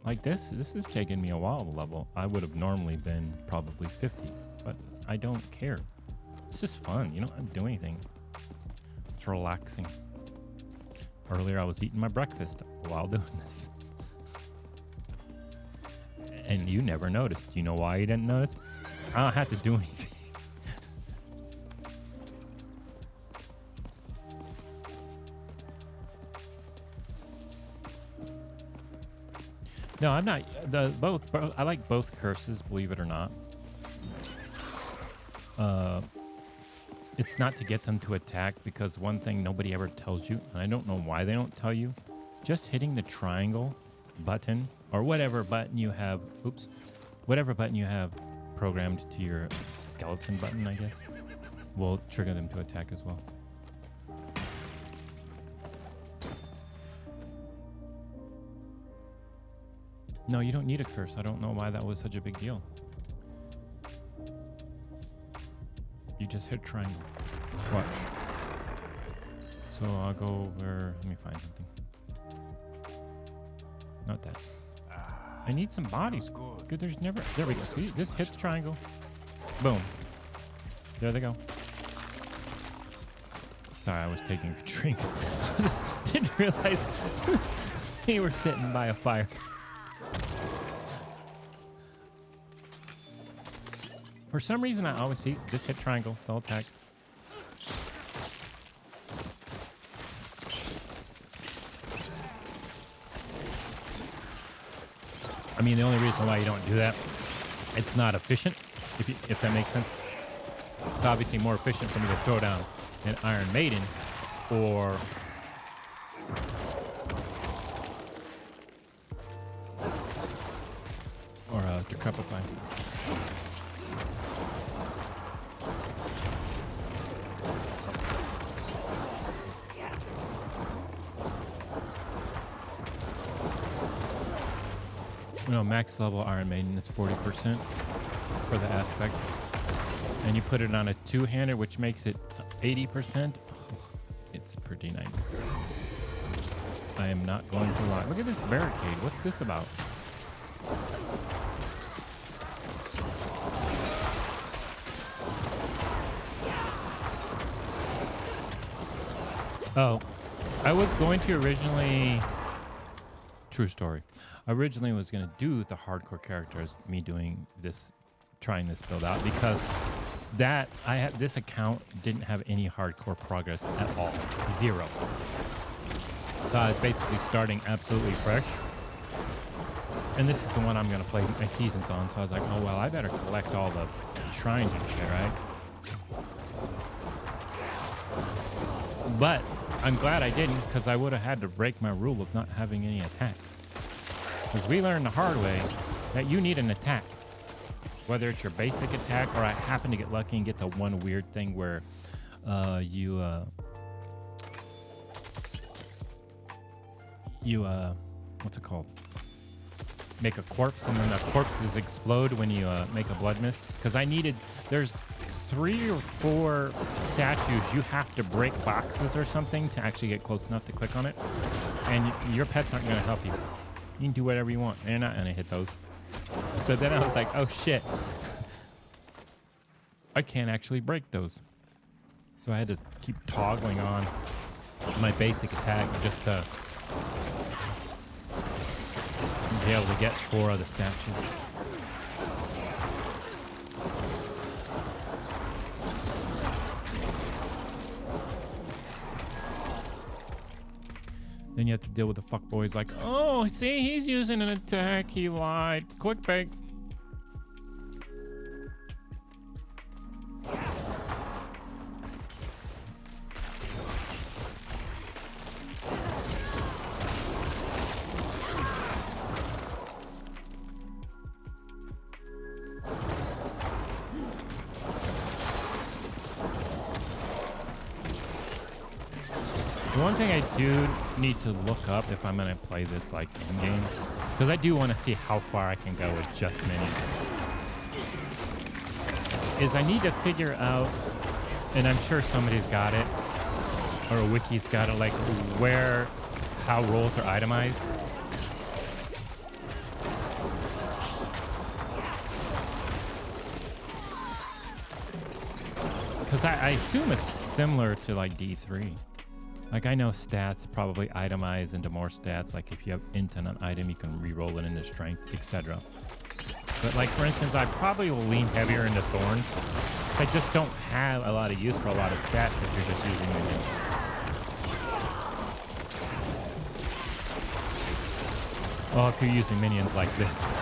Like this is taking me a while to level. I would have normally been probably 50, but I don't care. It's just fun, you know, I don't do anything. It's relaxing. Earlier I was eating my breakfast while doing this. And you never noticed. Do you know why you didn't notice? I don't have to do anything. No, I'm not. Both. I like both curses, believe it or not. It's not to get them to attack, because one thing nobody ever tells you, and I don't know why they don't tell you, just hitting the triangle button or whatever button you have, whatever button you have programmed to your skeleton button, I guess, will trigger them to attack as well. No, you don't need a curse. I don't know why that was such a big deal. You just hit triangle. Watch. So I'll go over. Let me find something. Not that. I need some bodies. Good. There's never. There we go. See, this hits triangle. Boom. There they go. Sorry, I was taking a drink. Didn't realize they were sitting by a fire. For some reason, I always see this hit triangle. They'll attack. I mean, the only reason why you don't do that, it's not efficient, if that makes sense. It's obviously more efficient for me to throw down an Iron Maiden or a Decrepify. You know, max level Iron Maiden is 40% for the aspect. And you put it on a two-hander, which makes it 80%. Oh, it's pretty nice. I am not going to lie. Look at this barricade. What's this about? Oh, I was going to originally... True story. Originally was going to do the hardcore characters, me doing this, trying this build out, because this account didn't have any hardcore progress at all. 0. So I was basically starting absolutely fresh. And this is the one I'm going to play my seasons on. So I was like, oh, well, I better collect all the shrines and shit, right? But I'm glad I didn't, because I would have had to break my rule of not having any attacks. Because we learned the hard way that you need an attack. Whether it's your basic attack, or I happen to get lucky and get the one weird thing where what's it called? Make a corpse, and then the corpses explode when you make a blood mist. Because there's 3 or 4 statues you have to break boxes or something to actually get close enough to click on it. And your pets aren't going to help you. You can do whatever you want. They're not going to hit those. So then I was like, oh shit. I can't actually break those. So I had to keep toggling on my basic attack just to be able to get 4 of the statues. Then you have to deal with the fuckboys like, oh, see, he's using an attack. He lied. Clickbait. one thing I do need to look up if I'm gonna play this like in game, because I do want to see how far I can go with just minions, is I need to figure out, and I'm sure somebody's got it, or a wiki's got it, like how roles are itemized. Because I assume it's similar to like D3. Like I know stats probably itemize into more stats. Like if you have int on an item, you can re-roll it into strength, etc. But like for instance, I probably will lean heavier into thorns because I just don't have a lot of use for a lot of stats if you're just using minions. Well, if you're using minions like this.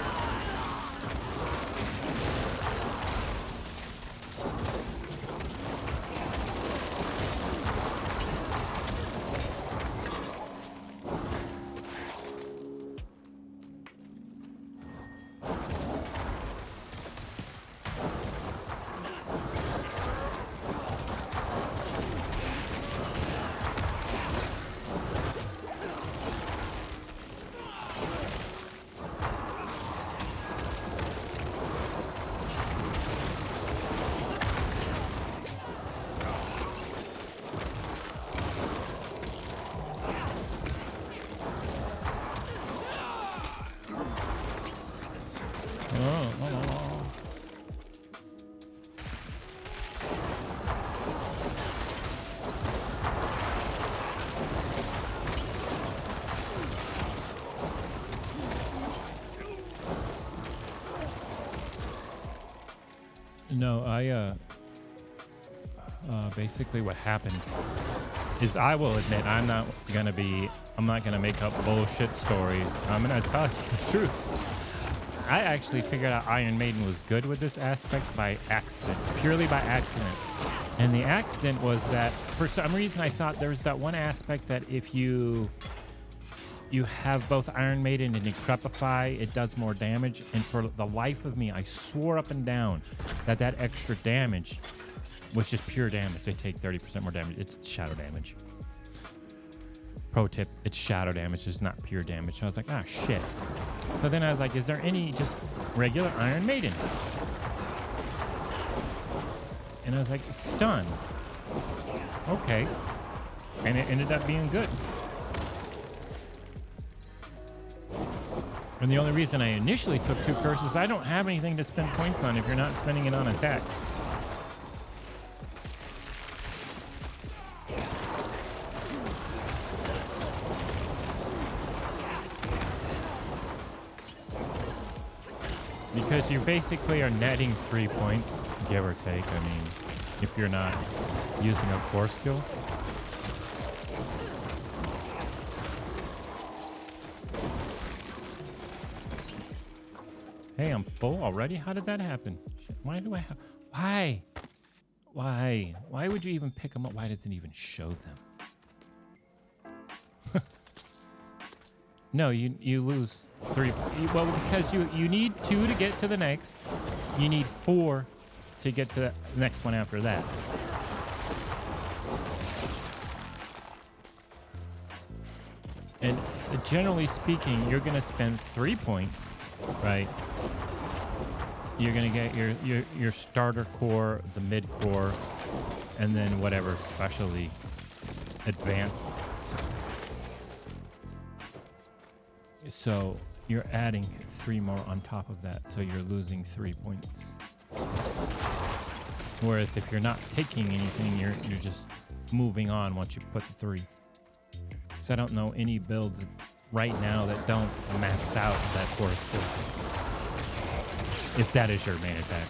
No, basically what happened is I will admit I'm not gonna make up bullshit stories. I'm gonna tell you the truth. I actually figured out Iron Maiden was good with this aspect by accident, purely by accident. And the accident was that for some reason I thought there was that one aspect that if you have both Iron Maiden and Decrepify, it does more damage. And for the life of me, I swore up and down that extra damage was just pure damage. They take 30% more damage. It's shadow damage. Pro tip, it's shadow damage, it's not pure damage. So I was like, ah, shit. So then I was like, is there any just regular Iron Maiden? And I was like, stun. Okay. And it ended up being good. And the only reason I initially took 2 curses, I don't have anything to spend points on if you're not spending it on attacks. Because you basically are netting 3 points, give or take. I mean, if you're not using a core skill. Hey, I'm full already? How did that happen? Shit, why do I have... Why? Why? Why would you even pick them up? Why does it even show them? No, you lose 3. Well, because you need 2 to get to the next. You need 4 to get to the next one after that. And generally speaking, you're going to spend 3 points, right? You're going to get your starter core, the mid core, and then whatever specially advanced. So you're adding 3 more on top of that, so you're losing 3 points. Whereas if you're not taking anything, you're just moving on once you put the 3. So I don't know any builds right now that don't max out that core skill. If that is your main attack.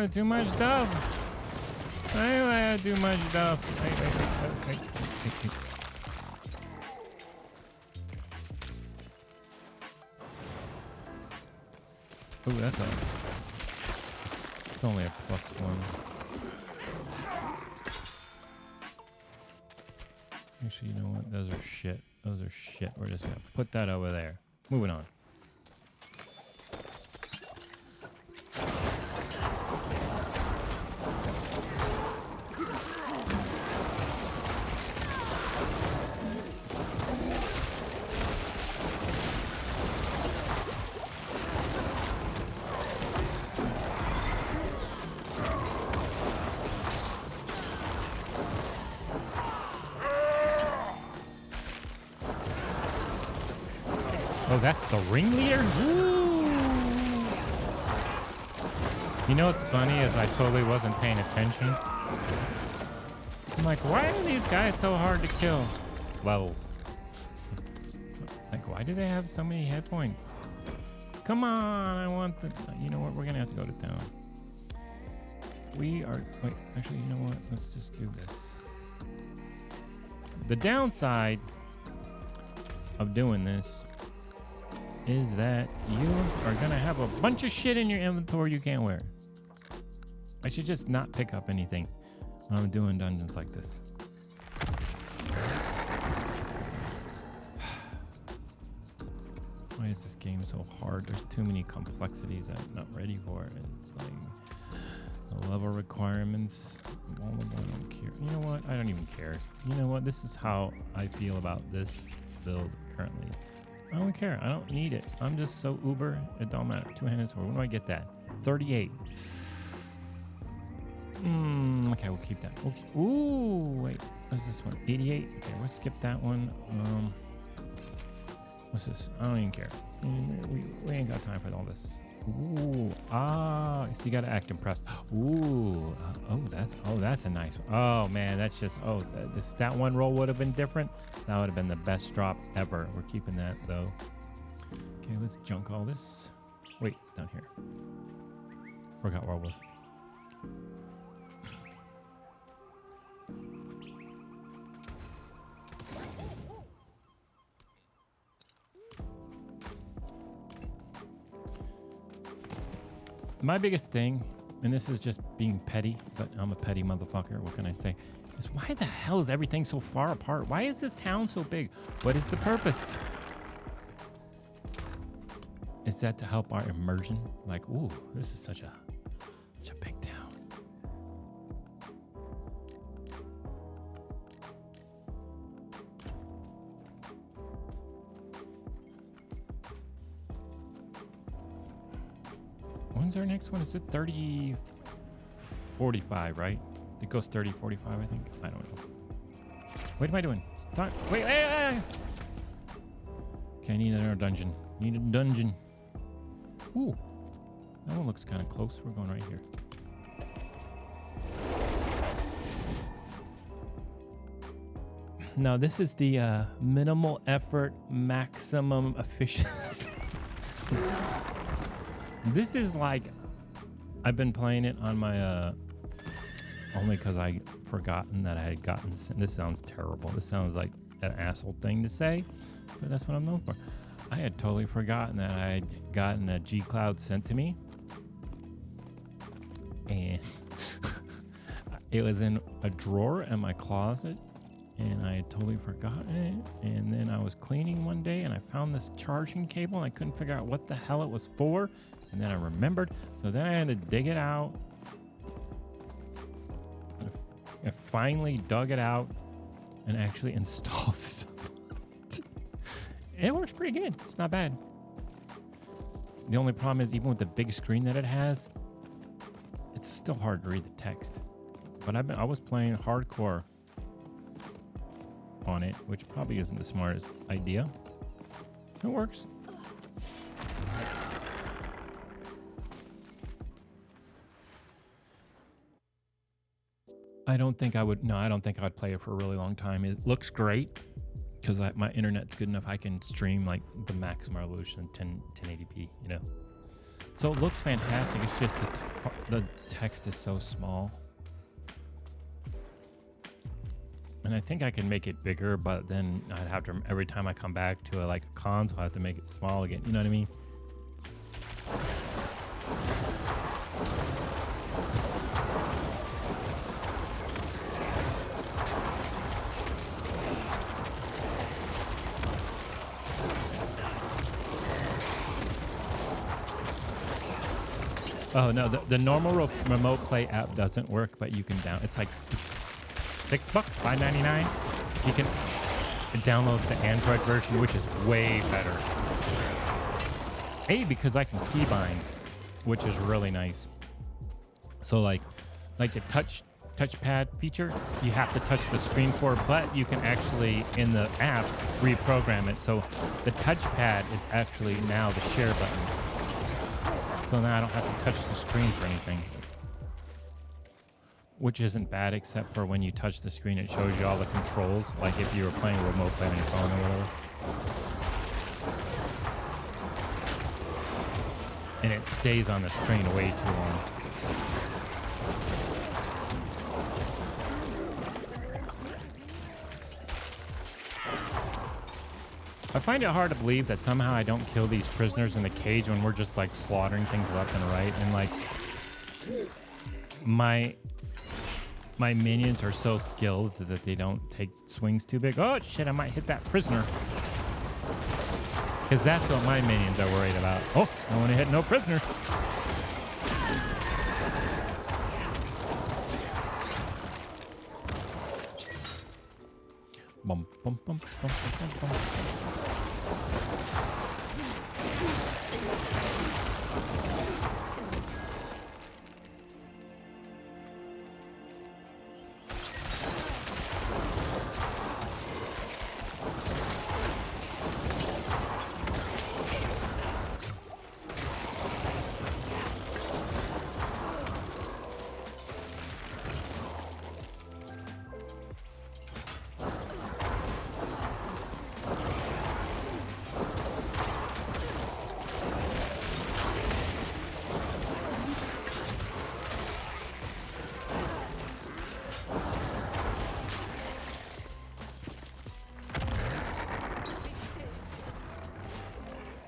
have too much stuff. I have too much stuff. Wait. Oh, that's it's only a +1. Actually, you know what? Those are shit. Those are shit. We're just gonna put that over there. Moving on. Oh, that's the ringleader? Ooh. You know what's funny is I totally wasn't paying attention. I'm like, why are these guys so hard to kill? Levels. Like, why do they have so many hit points? Come on, I want the... You know what? We're going to have to go to town. We are... Wait, actually, you know what? Let's just do this. The downside of doing this is that you are gonna have a bunch of shit in your inventory you can't wear. I should just not pick up anything when I'm doing dungeons like this. Why is this game so hard? There's too many complexities I'm not ready for. It's like the level requirements. I don't care. You know what? I don't even care. You know what? This is how I feel about this build currently. I don't care. I don't need it. I'm just so uber. It don't matter. Two-handed sword. When do I get that? 38. Okay, we'll keep that. Okay. Ooh, wait. What's this one? 88. Okay, we'll skip that one. What's this? I don't even care. We ain't got time for all this. Ooh, so you gotta act impressed. Ooh, that's a nice one. Oh man, that's just, if that one roll would have been different, that would have been the best drop ever. We're keeping that though. Okay, let's junk all this. Wait, it's down here. Forgot where it was. My biggest thing, and this is just being petty, but I'm a petty motherfucker, what can I say, is why the hell is everything so far apart? Why is this town so big? What is the purpose? Is that to help our immersion? Like, ooh, this is such a big town. When's our next one? Is it 30, 45, right? It goes 30, 45, I think. I don't know. What am I doing? Stop. Wait, hey. Okay, I need another dungeon. Need a dungeon. Ooh, that one looks kind of close. We're going right here. Now, this is the minimal effort, maximum efficiency. This is like, I've been playing it on my, only because I forgotten that I had gotten, this sounds terrible. This sounds like an asshole thing to say, but that's what I'm known for. I had totally forgotten that I had gotten a G Cloud sent to me. And it was in a drawer in my closet. And I had totally forgotten it. And then I was cleaning one day and I found this charging cable and I couldn't figure out what the hell it was for. And then I remembered. So then I had to dig it out. I finally dug it out and actually installed stuff on it. It works pretty good. It's not bad. The only problem is even with the big screen that it has, it's still hard to read the text. But I was playing hardcore on it, which probably isn't the smartest idea. It works. I don't think I would play it for a really long time. It looks great because my internet's good enough. I can stream like the maximum resolution 1080p, you know. So it looks fantastic. It's just the text is so small. And I think I can make it bigger, but then I'd have to, every time I come back to like a console, I have to make it small again. You know what I mean? Oh no, the normal remote play app doesn't work, but you can it's like it's $6, $5.99. You can download the Android version, which is way better. Because I can keybind, which is really nice. So like the touchpad feature, you have to touch the screen for, but you can actually in the app reprogram it. So the touchpad is actually now the share button. So now I don't have to touch the screen for anything. Which isn't bad, except for when you touch the screen, it shows you all the controls, like if you were playing remote play on your phone or whatever. And it stays on the screen way too long. I find it hard to believe that somehow I don't kill these prisoners in the cage when we're just like slaughtering things left and right, and like my minions are so skilled that they don't take swings too big. Oh shit, I might hit that prisoner. Because that's what my minions are worried about. Oh, I want to hit no prisoner. Bum, bum, bum, bum, bum, bum, bum.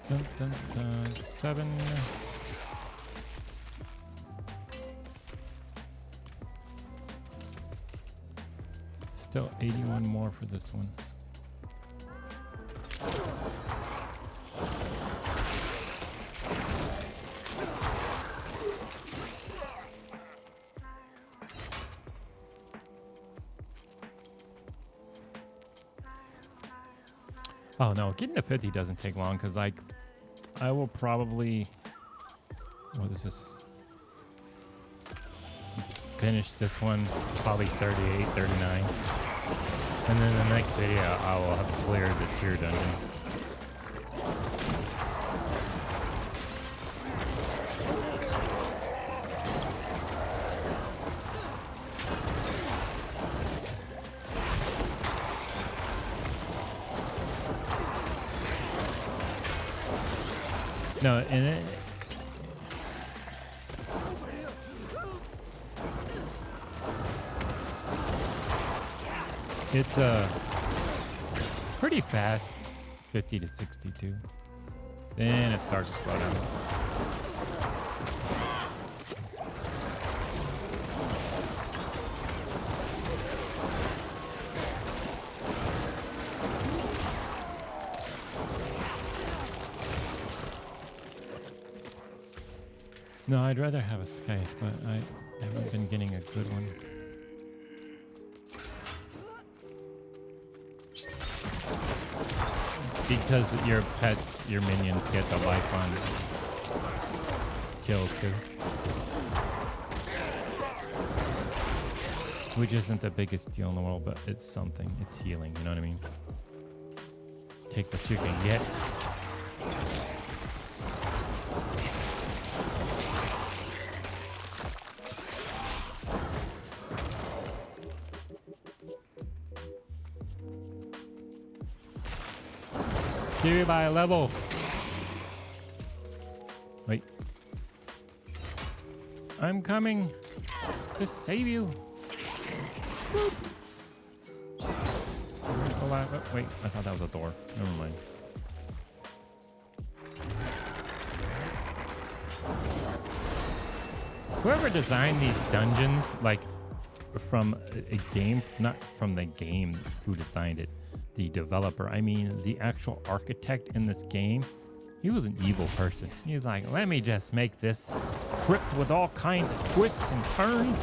Dun, dun, dun. 7. Still 81 more for this one. Oh no, getting to 50 doesn't take long because like I will probably, what is this? Finish this one probably 38, 39. And then the next video I will have cleared the tier dungeon. No, and it's pretty fast, 50 to 62. Then it starts to slow down. No, I'd rather have a scythe, but I haven't been getting a good one. Because your pets, your minions get the life on kill too. Which isn't the biggest deal in the world, but it's something. It's healing, you know what I mean? Take what you can get. Give me by a level. Wait. I'm coming to save you. Boop. Where's the oh, wait, I thought that was a door. Never mind. Whoever designed these dungeons, like from a game, not from the game who designed it, the developer, I mean the actual architect in this game, he was an evil person. He was like, let me just make this crypt with all kinds of twists and turns.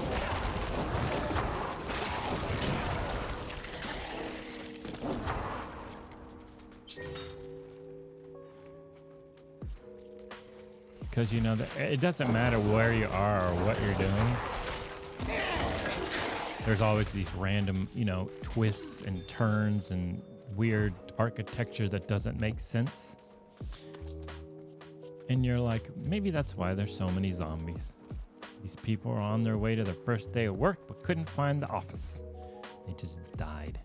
Because, you know, it doesn't matter where you are or what you're doing. There's always these random, you know, twists and turns and weird architecture that doesn't make sense. And you're like, maybe that's why there's so many zombies. These people are on their way to their first day of work but couldn't find the office. They just died.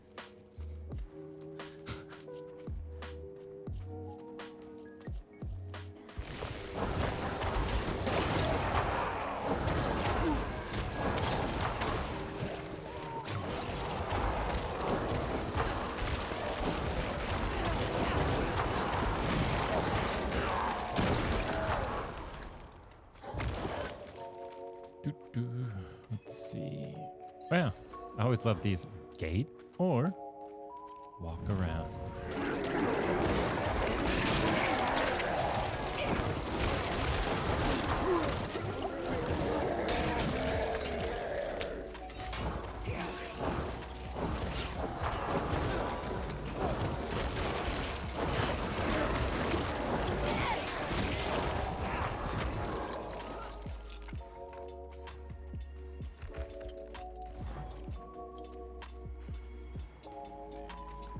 Let's see. Well, I always love these. Gate or walk around.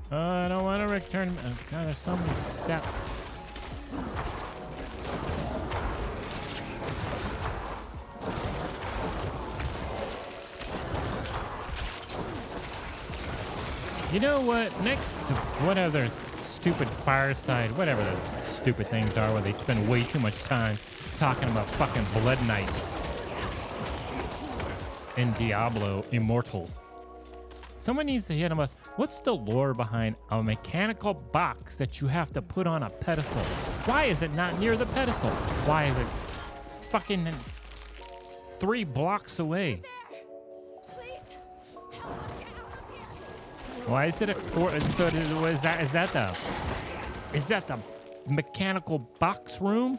I don't want to return. Oh God, there's so many steps. You know what? Next, what other stupid fireside, whatever the stupid things are, where they spend way too much time talking about fucking Blood Knights in Diablo Immortal. Someone needs to hit us. What's the lore behind a mechanical box that you have to put on a pedestal? Why is it not near the pedestal? Why is it fucking 3 blocks away? Why is it a core? So is that the mechanical box room?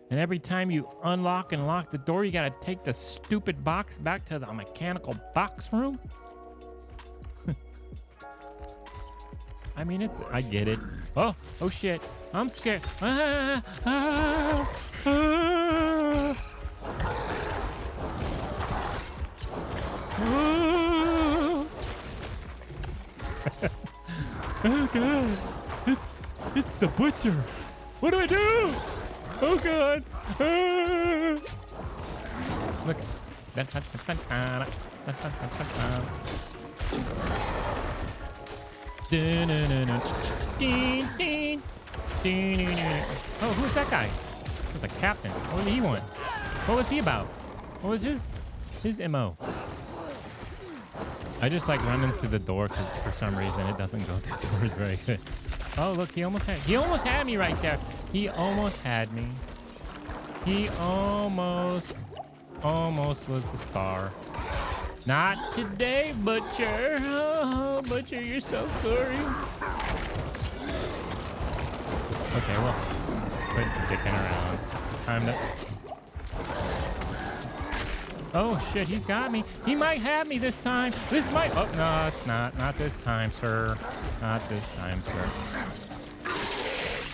And every time you unlock and lock the door, you gotta take the stupid box back to the mechanical box room? I mean, I get it. Oh shit. I'm scared. Oh God. It's the butcher. What do I do? Oh God. Look. Oh, who's that guy? He's a captain. What did he want? What was he about? What was his MO? I just like running through the door because for some reason it doesn't go through doors very good. Oh look, he almost had me right there. He almost had me. He almost was the star. Not today, Butcher. Oh, Butcher, you're so scary. Okay, well, quit dicking around. Time to... Oh, shit, he's got me. He might have me this time. This might... Oh, no, it's not. Not this time, sir. Not this time, sir.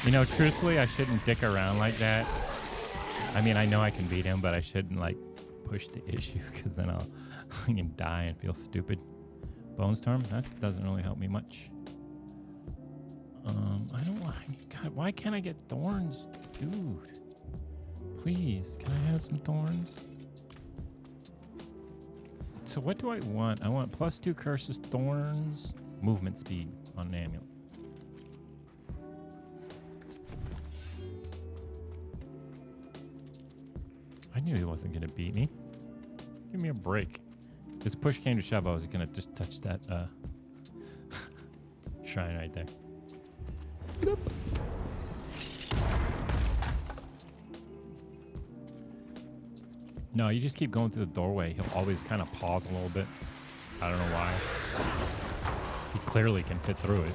You know, truthfully, I shouldn't dick around like that. I mean, I know I can beat him, but I shouldn't, like, push the issue, because then I'll fucking die and feel stupid. Bone Storm, that doesn't really help me much. I don't want... God, why can't I get thorns? Dude. Please, can I have some thorns? So what do I want? I want +2 curses, thorns, movement speed on an amulet. I knew he wasn't going to beat me. Give me a break. This push came to shove, I was gonna just touch that shrine right there. Boop. No, you just keep going through the doorway. He'll always kind of pause a little bit. I don't know why. He clearly can fit through it.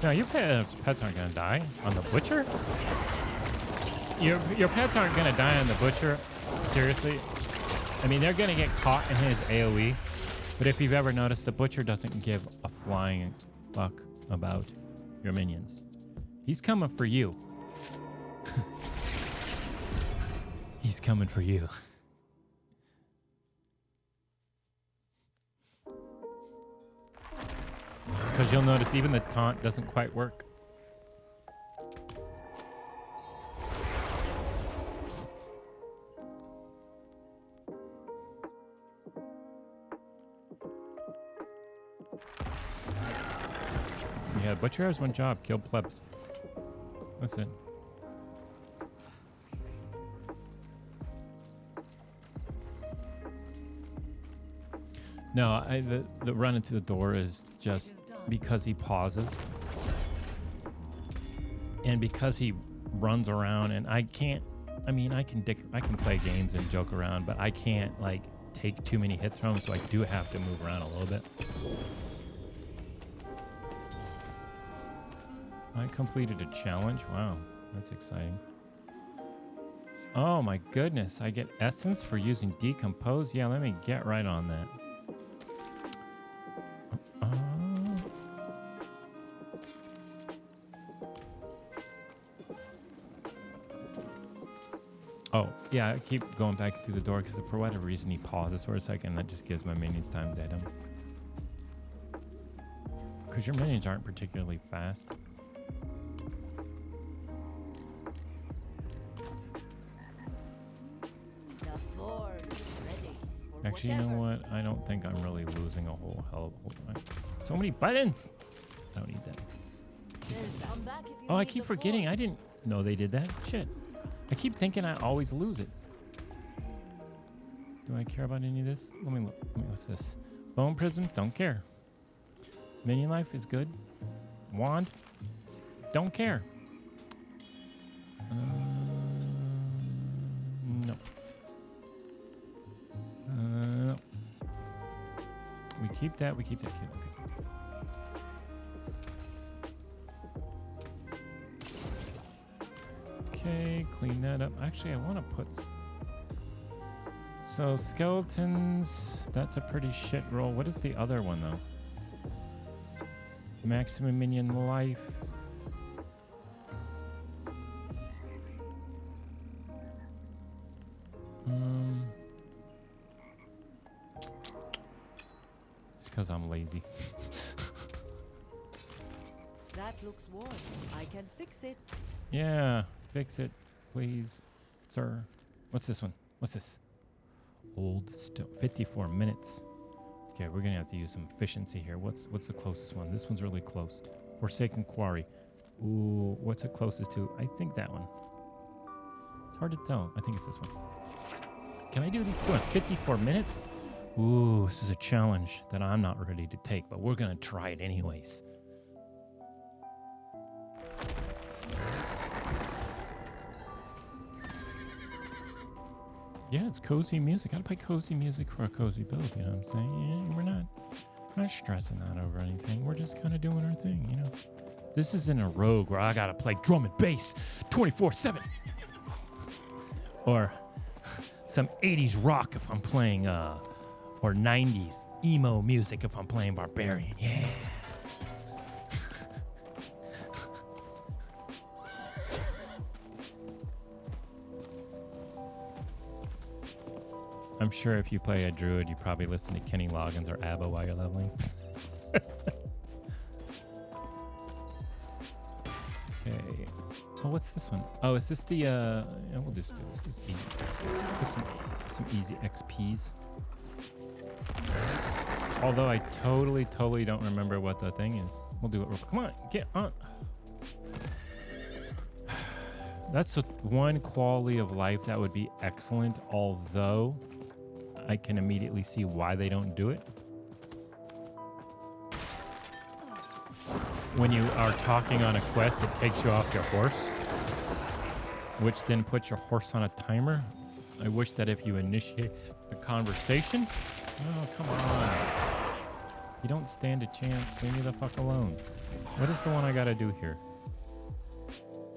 No, your pets aren't gonna die on the butcher. Your pets aren't gonna die on the butcher. Seriously, I mean they're gonna get caught in his AOE. But if you've ever noticed, the butcher doesn't give a flying fuck about your minions. He's coming for you. He's coming for you. Because you'll notice even the taunt doesn't quite work. Yeah, butcher has one job, kill plebs. That's it. No, the run into the door is just because he pauses. And because he runs around and I can't, I mean, I can play games and joke around, but I can't like take too many hits from him, so I do have to move around a little bit. I completed a challenge. Wow, that's exciting. Oh my goodness, I get essence for using decompose. Yeah, let me get right on that. Oh, yeah, I keep going back through the door because for whatever reason he pauses for a second. That just gives my minions time to hit him. Because your minions aren't particularly fast. Actually, you know what? I don't think I'm really losing a whole hell of a lot. So many buttons! I don't need that. Oh, I keep forgetting. I didn't know they did that. Shit. I keep thinking I always lose it. Do I care about any of this? Let me look. What's this? Bone Prism? Don't care. Minion life is good. Wand? Don't care. No. No. We keep that. We keep that. Okay. Okay, clean that up. Actually, I want to put... So, skeletons, that's a pretty shit roll. What is the other one, though? Maximum minion life. It's because I'm lazy. That looks worn. I can fix it. Yeah. Fix it, please, sir. What's this one? What's this? Old stone. 54 minutes. Okay, we're gonna have to use some efficiency here. What's the closest one? This one's really close. Forsaken Quarry. Ooh, what's it closest to? I think that one. It's hard to tell. I think it's this one. Can I do these two in 54 minutes? Ooh, this is a challenge that I'm not ready to take, but we're gonna try it anyways. Yeah, it's cozy music. Gotta play cozy music for a cozy build, you know what I'm saying? Yeah, we're not stressing out over anything. We're just kind of doing our thing, you know? This isn't a rogue where I gotta play drum and bass 24/7. Or some 80s rock if I'm playing, or 90s emo music if I'm playing Barbarian. Yeah. I'm sure if you play a druid, you probably listen to Kenny Loggins or ABBA while you're leveling. Okay. Oh, what's this one? Oh, is this the, yeah, we'll just do this. This is easy. Some easy XPs. Although I totally don't remember what the thing is. We'll do it real quick. Come on, get on. That's one quality of life that would be excellent, although I can immediately see why they don't do it. When you are talking on a quest, it takes you off your horse, which then puts your horse on a timer. I wish that if you initiate a conversation... Oh, come on. You don't stand a chance. Leave me the fuck alone. What is the one I gotta do here?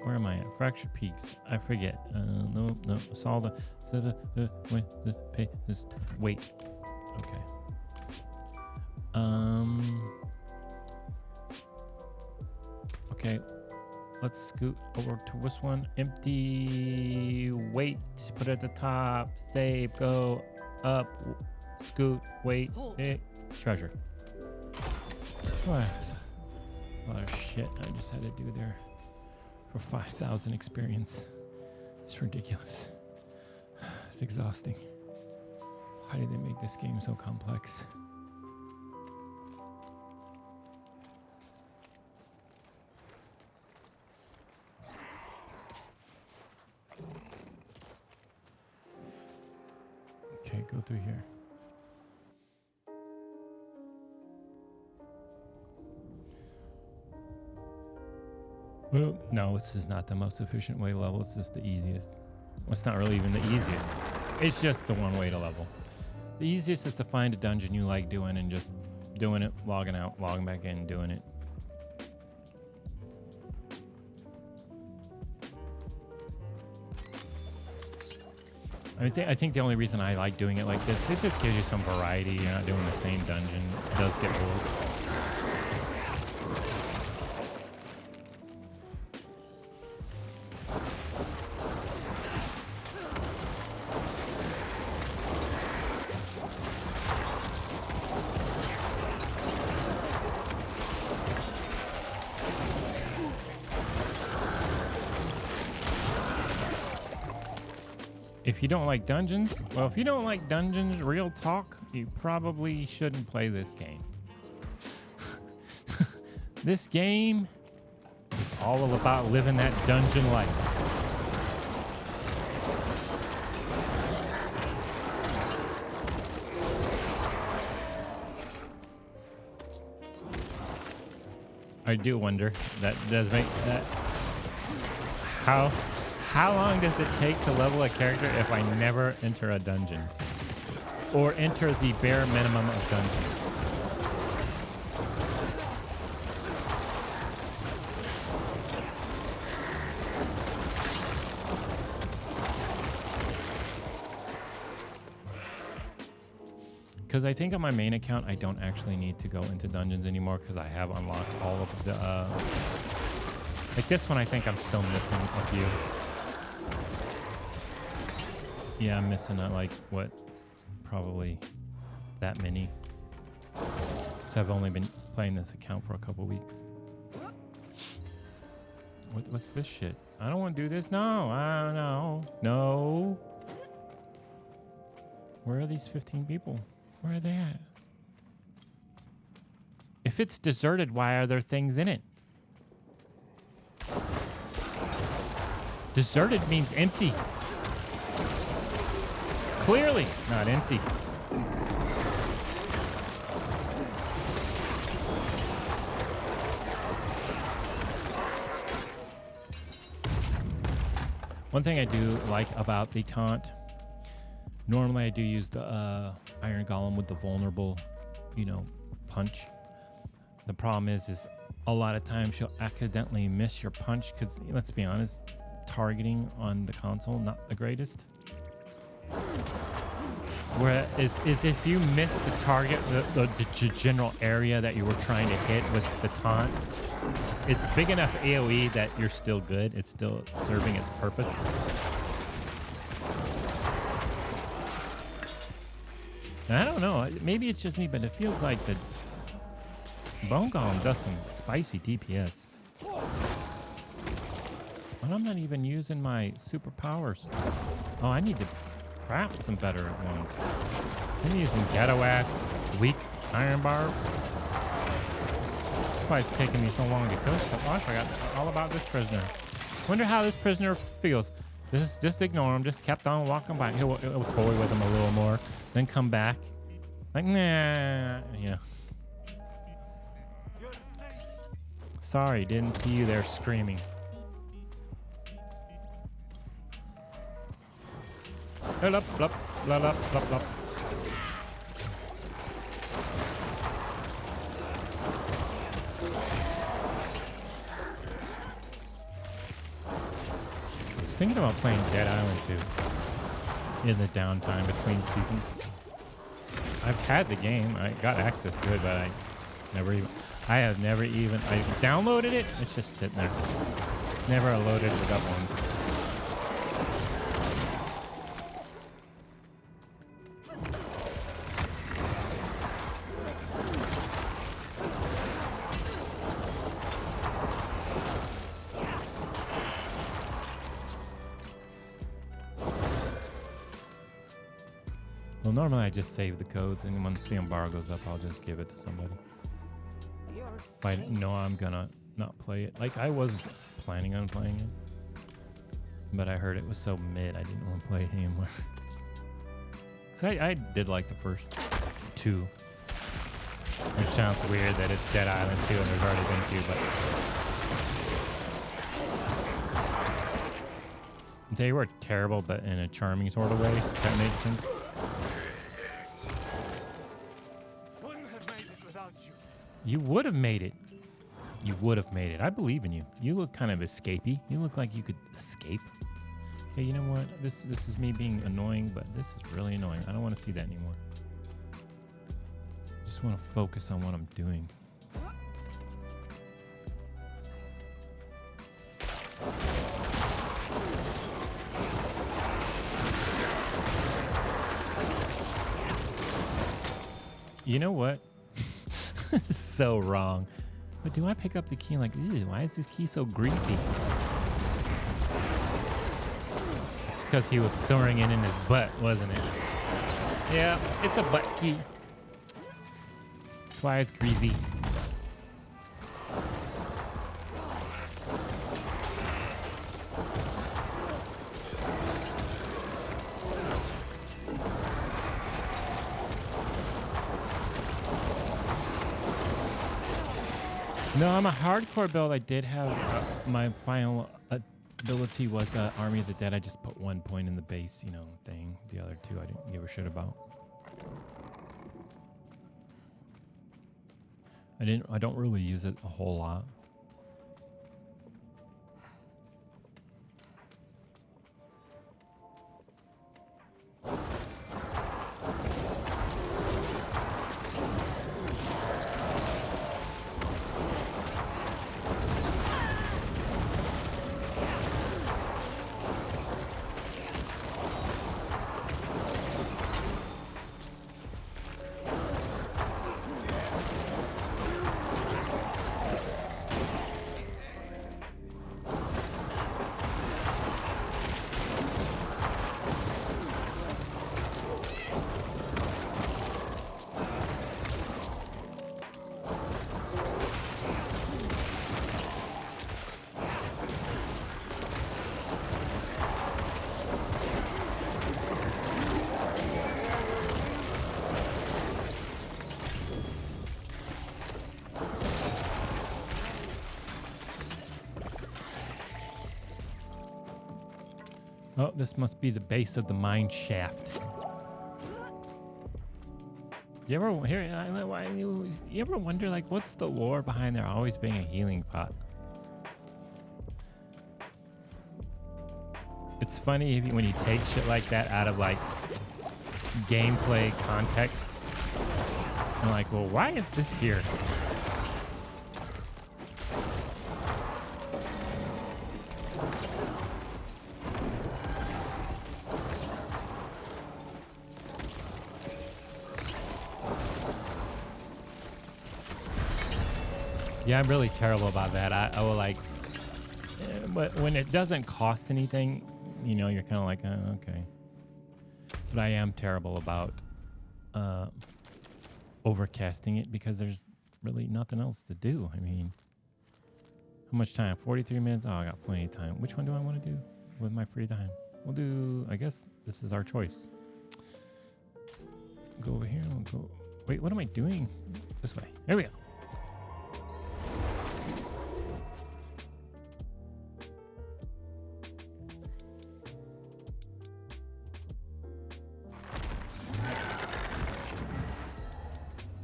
Where am I at? Fractured Peaks. I forget. No. Saw the... Wait. Okay. Okay. Let's scoot over to this one. Empty. Wait. Put it at the top. Save. Go. Up. Scoot. Wait. Treasure. Oh, that's a lot of shit I just had to do there for 5,000 experience. It's ridiculous. It's exhausting. Why did they make this game so complex? Okay, go through here. Well, no, this is not the most efficient way to level. It's just the easiest. Well, it's not really even the easiest. It's just the one way to level. The easiest is to find a dungeon you like doing and just doing it, logging out, logging back in, doing it. I think the only reason I like doing it like this, it just gives you some variety. You're not doing the same dungeon. It does get old. If you don't like dungeons, well, if you don't like dungeons, real talk, you probably shouldn't play this game. This game is all about living that dungeon life. I do wonder, that does make that, how long does it take to level a character if I never enter a dungeon? Or enter the bare minimum of dungeons? Because I think on my main account, I don't actually need to go into dungeons anymore because I have unlocked all of the... like this one, I think I'm still missing a few. Yeah, I'm missing like what, probably that many. So I've only been playing this account for a couple weeks. What's this shit? I don't want to do this. No, no. Where are these 15 people? Where are they at? If it's deserted, why are there things in it? Deserted means empty. Clearly not empty. One thing I do like about the taunt, normally I do use the Iron Golem with the vulnerable, punch. The problem is a lot of times you'll accidentally miss your punch because, let's be honest, targeting on the console, not the greatest. Whereas if you miss the target, the general area that you were trying to hit with the taunt, it's big enough AoE that you're still good. It's still serving its purpose. And I don't know, maybe it's just me, but it feels like the Bone Golem does some spicy DPS. And I'm not even using my superpowers. Oh, I need to craft some better ones. I'm using ghetto ass, weak Iron bars. That's why it's taking me so long to kill stuff. Oh, I forgot all about this prisoner. Wonder how this prisoner feels. Just ignore him. Just kept on walking by. He'll toy with him a little more, then come back. Like, nah, you know. Sorry, didn't see you there screaming. Blup, blup, blup, blup, blup. I was thinking about playing Dead Island 2 in the downtime between seasons. I've had the game. I got access to it, but I have never even I downloaded it. It's just sitting there. Never loaded it up once. Well, normally I just save the codes, and once the embargo goes up, I'll just give it to somebody. If I know I'm gonna not play it. Like, I was planning on playing it, but I heard it was so mid, I didn't want to play it anymore. Cause I did like the first two. Which sounds weird that it's Dead Island 2 and there's already been two, but they were terrible, but in a charming sort of way, if that makes sense. You would have made it. You would have made it. I believe in you. You look kind of escapey. You look like you could escape. Hey, you know what? This is me being annoying, but this is really annoying. I don't want to see that anymore. I just want to focus on what I'm doing. You know what? So wrong. But do I pick up the key like, ew, why is this key so greasy? It's because he was storing it in his butt, wasn't it? Yeah, it's a butt key. That's why it's greasy. No, I'm a hardcore build. I did have my final ability was Army of the Dead. I just put 1 point in the base, you know, thing. The other two I didn't give a shit about. I don't really use it a whole lot. Oh, this must be the base of the mine shaft. You ever wonder, like, what's the lore behind there always being a healing pot? It's funny when you take shit like that out of like gameplay context. And like, well, why is this here? Yeah, I'm really terrible about that. I will like, but when it doesn't cost anything, you know, you're kind of like, okay. But I am terrible about overcasting it because there's really nothing else to do. I mean, how much time? 43 minutes? Oh, I got plenty of time. Which one do I want to do with my free time? We'll do, I guess this is our choice. Go over here. We'll go. Wait, what am I doing? This way. There we go.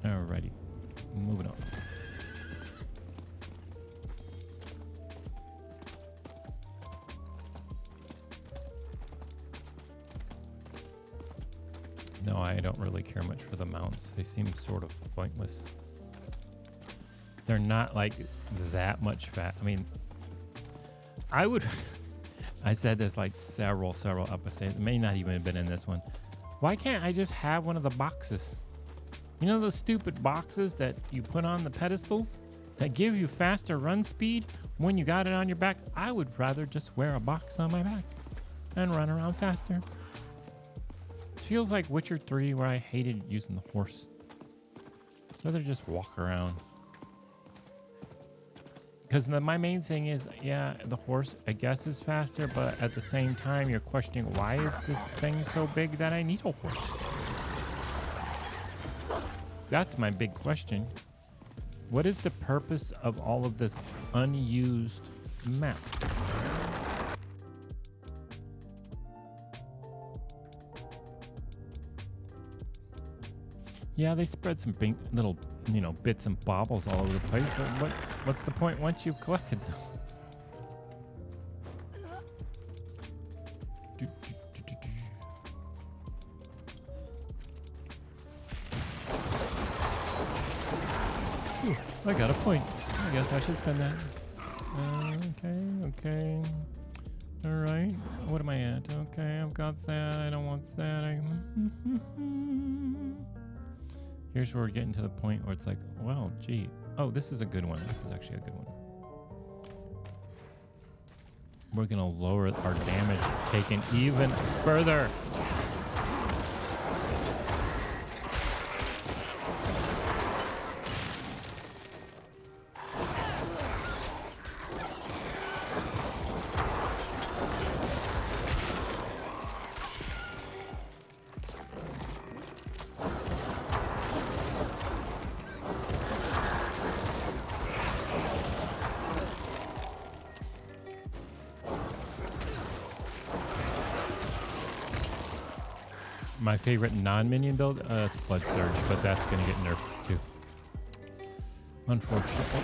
Alrighty. Moving on. No, I don't really care much for the mounts. They seem sort of pointless. They're not like that much fat. I mean, I would, I said this like several episodes. It may not even have been in this one. Why can't I just have one of the boxes? You know those stupid boxes that you put on the pedestals that give you faster run speed when you got it on your back? I would rather just wear a box on my back and run around faster. It feels like Witcher 3 where I hated using the horse. I'd rather just walk around. Because my main thing is, yeah, the horse, I guess, is faster, but at the same time, you're questioning, why is this thing so big that I need a horse? That's my big question. What is the purpose of all of this unused map? Yeah, they spread some little, bits and baubles all over the place, but what's the point once you've collected them? Ooh, I got a point. I guess I should spend that. Okay. All right. What am I at? Okay, I've got that. I don't want that. Here's where we're getting to the point where it's like, well, gee. Oh, this is a good one. This is actually a good one. We're going to lower our damage taken even further. My favorite non-minion build, it's Blood Surge, but that's going to get nerfed too. Unfortunately.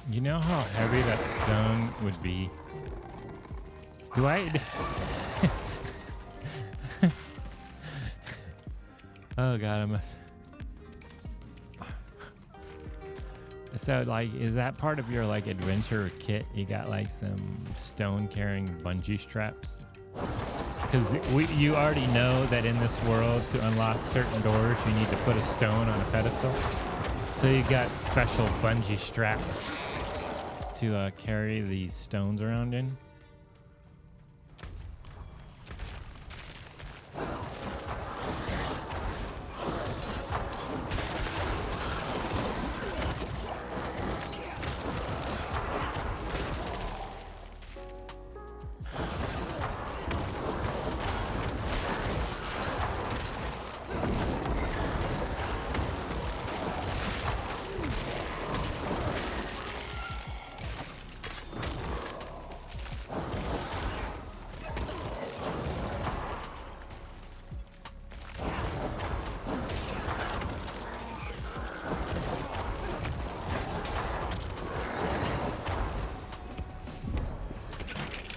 You know how heavy that stone would be? Do I... Oh god, I must... So, like, is that part of your, like, adventure kit? You got, like, some stone-carrying bungee straps? Because you already know that in this world, to unlock certain doors, you need to put a stone on a pedestal. So you got special bungee straps to carry these stones around in.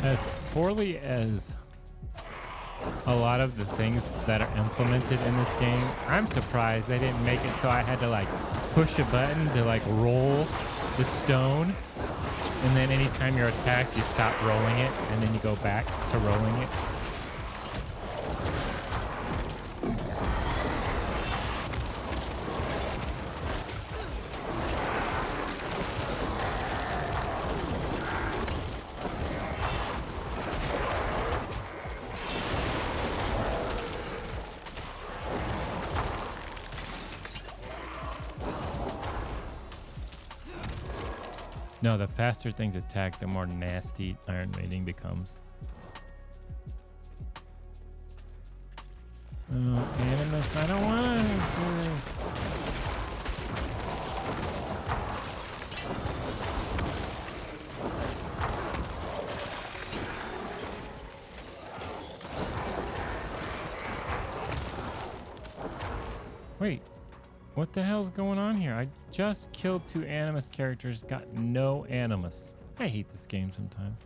As poorly as a lot of the things that are implemented in this game, I'm surprised they didn't make it so I had to like push a button to like roll the stone, and then anytime you're attacked you stop rolling it and then you go back to rolling it. No, the faster things attack, the more nasty Iron Maiden becomes. Oh, Animus, I don't want to do this. Wait. What the hell's going on here? I just killed 2 Animus characters, got no Animus. I hate this game sometimes.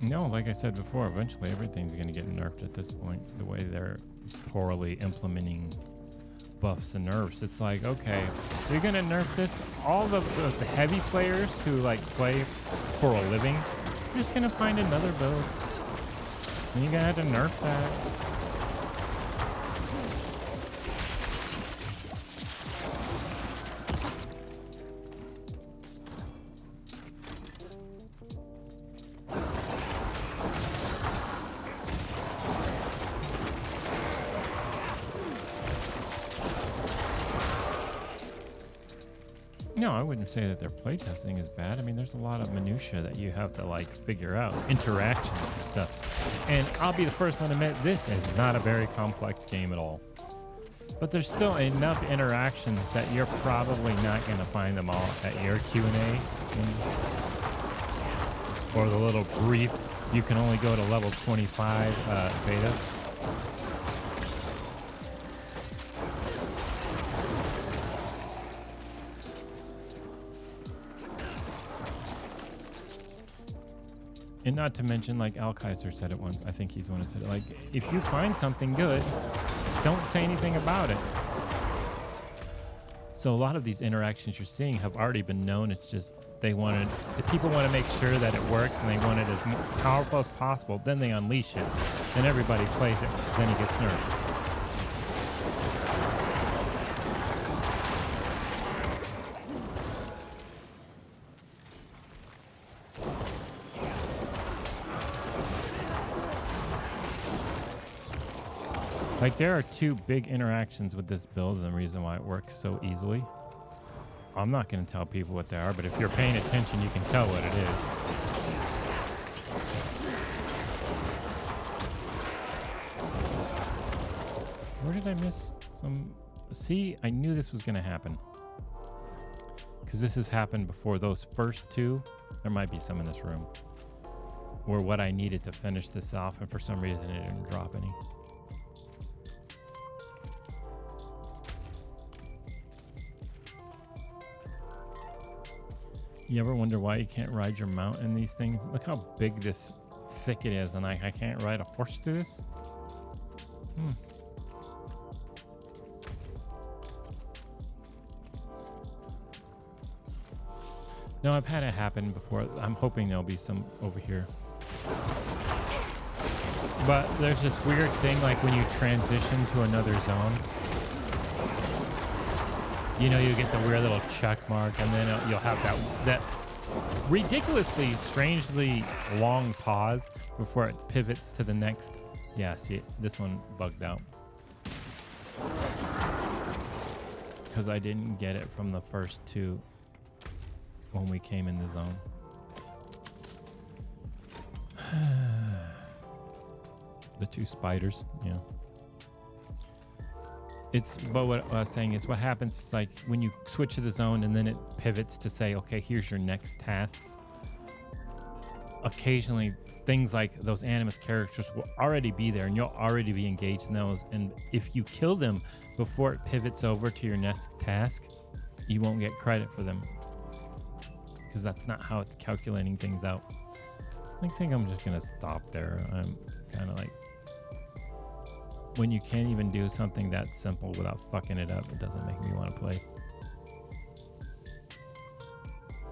No, like I said before, eventually everything's going to get nerfed at this point. The way they're poorly implementing buffs and nerfs. It's like, okay, so you're going to nerf this? All the heavy players who like play for a living, you're just going to find another build. And you're going to have to nerf that. No, I wouldn't say that their playtesting is bad. I mean, there's a lot of minutia that you have to like figure out, interactions and stuff. And I'll be the first one to admit this is not a very complex game at all. But there's still enough interactions that you're probably not going to find them all at your Q&A. Or the little brief, you can only go to level 25 beta. And not to mention, like Al Kaiser said it once, I think he's the one who said it, like, if you find something good, don't say anything about it. So a lot of these interactions you're seeing have already been known. It's just the people want to make sure that it works and they want it as powerful as possible. Then they unleash it and everybody plays it. Then it gets nerfed. Like, there are 2 big interactions with this build and the reason why it works so easily. I'm not going to tell people what they are, but if you're paying attention, you can tell what it is. Where did I miss some? See, I knew this was going to happen. Because this has happened before. Those first 2, there might be some in this room, were what I needed to finish this off, and for some reason it didn't drop any. You ever wonder why you can't ride your mount in these things? Look how big this thicket is, and I can't ride a horse through this? No, I've had it happen before. I'm hoping there'll be some over here. But there's this weird thing, like when you transition to another zone, you know, you get the weird little check mark, and then you'll have that ridiculously, strangely long pause before it pivots to the next. Yeah, see, this one bugged out. Because I didn't get it from the first two when we came in the zone. The two spiders, yeah. But what I was saying is what happens is like when you switch to the zone and then it pivots to say, okay, here's your next tasks. Occasionally things like those animus characters will already be there and you'll already be engaged in those. And if you kill them before it pivots over to your next task, you won't get credit for them. Because that's not how it's calculating things out. I think I'm just gonna stop there. I'm kind of like, when you can't even do something that simple without fucking it up, it doesn't make me want to play.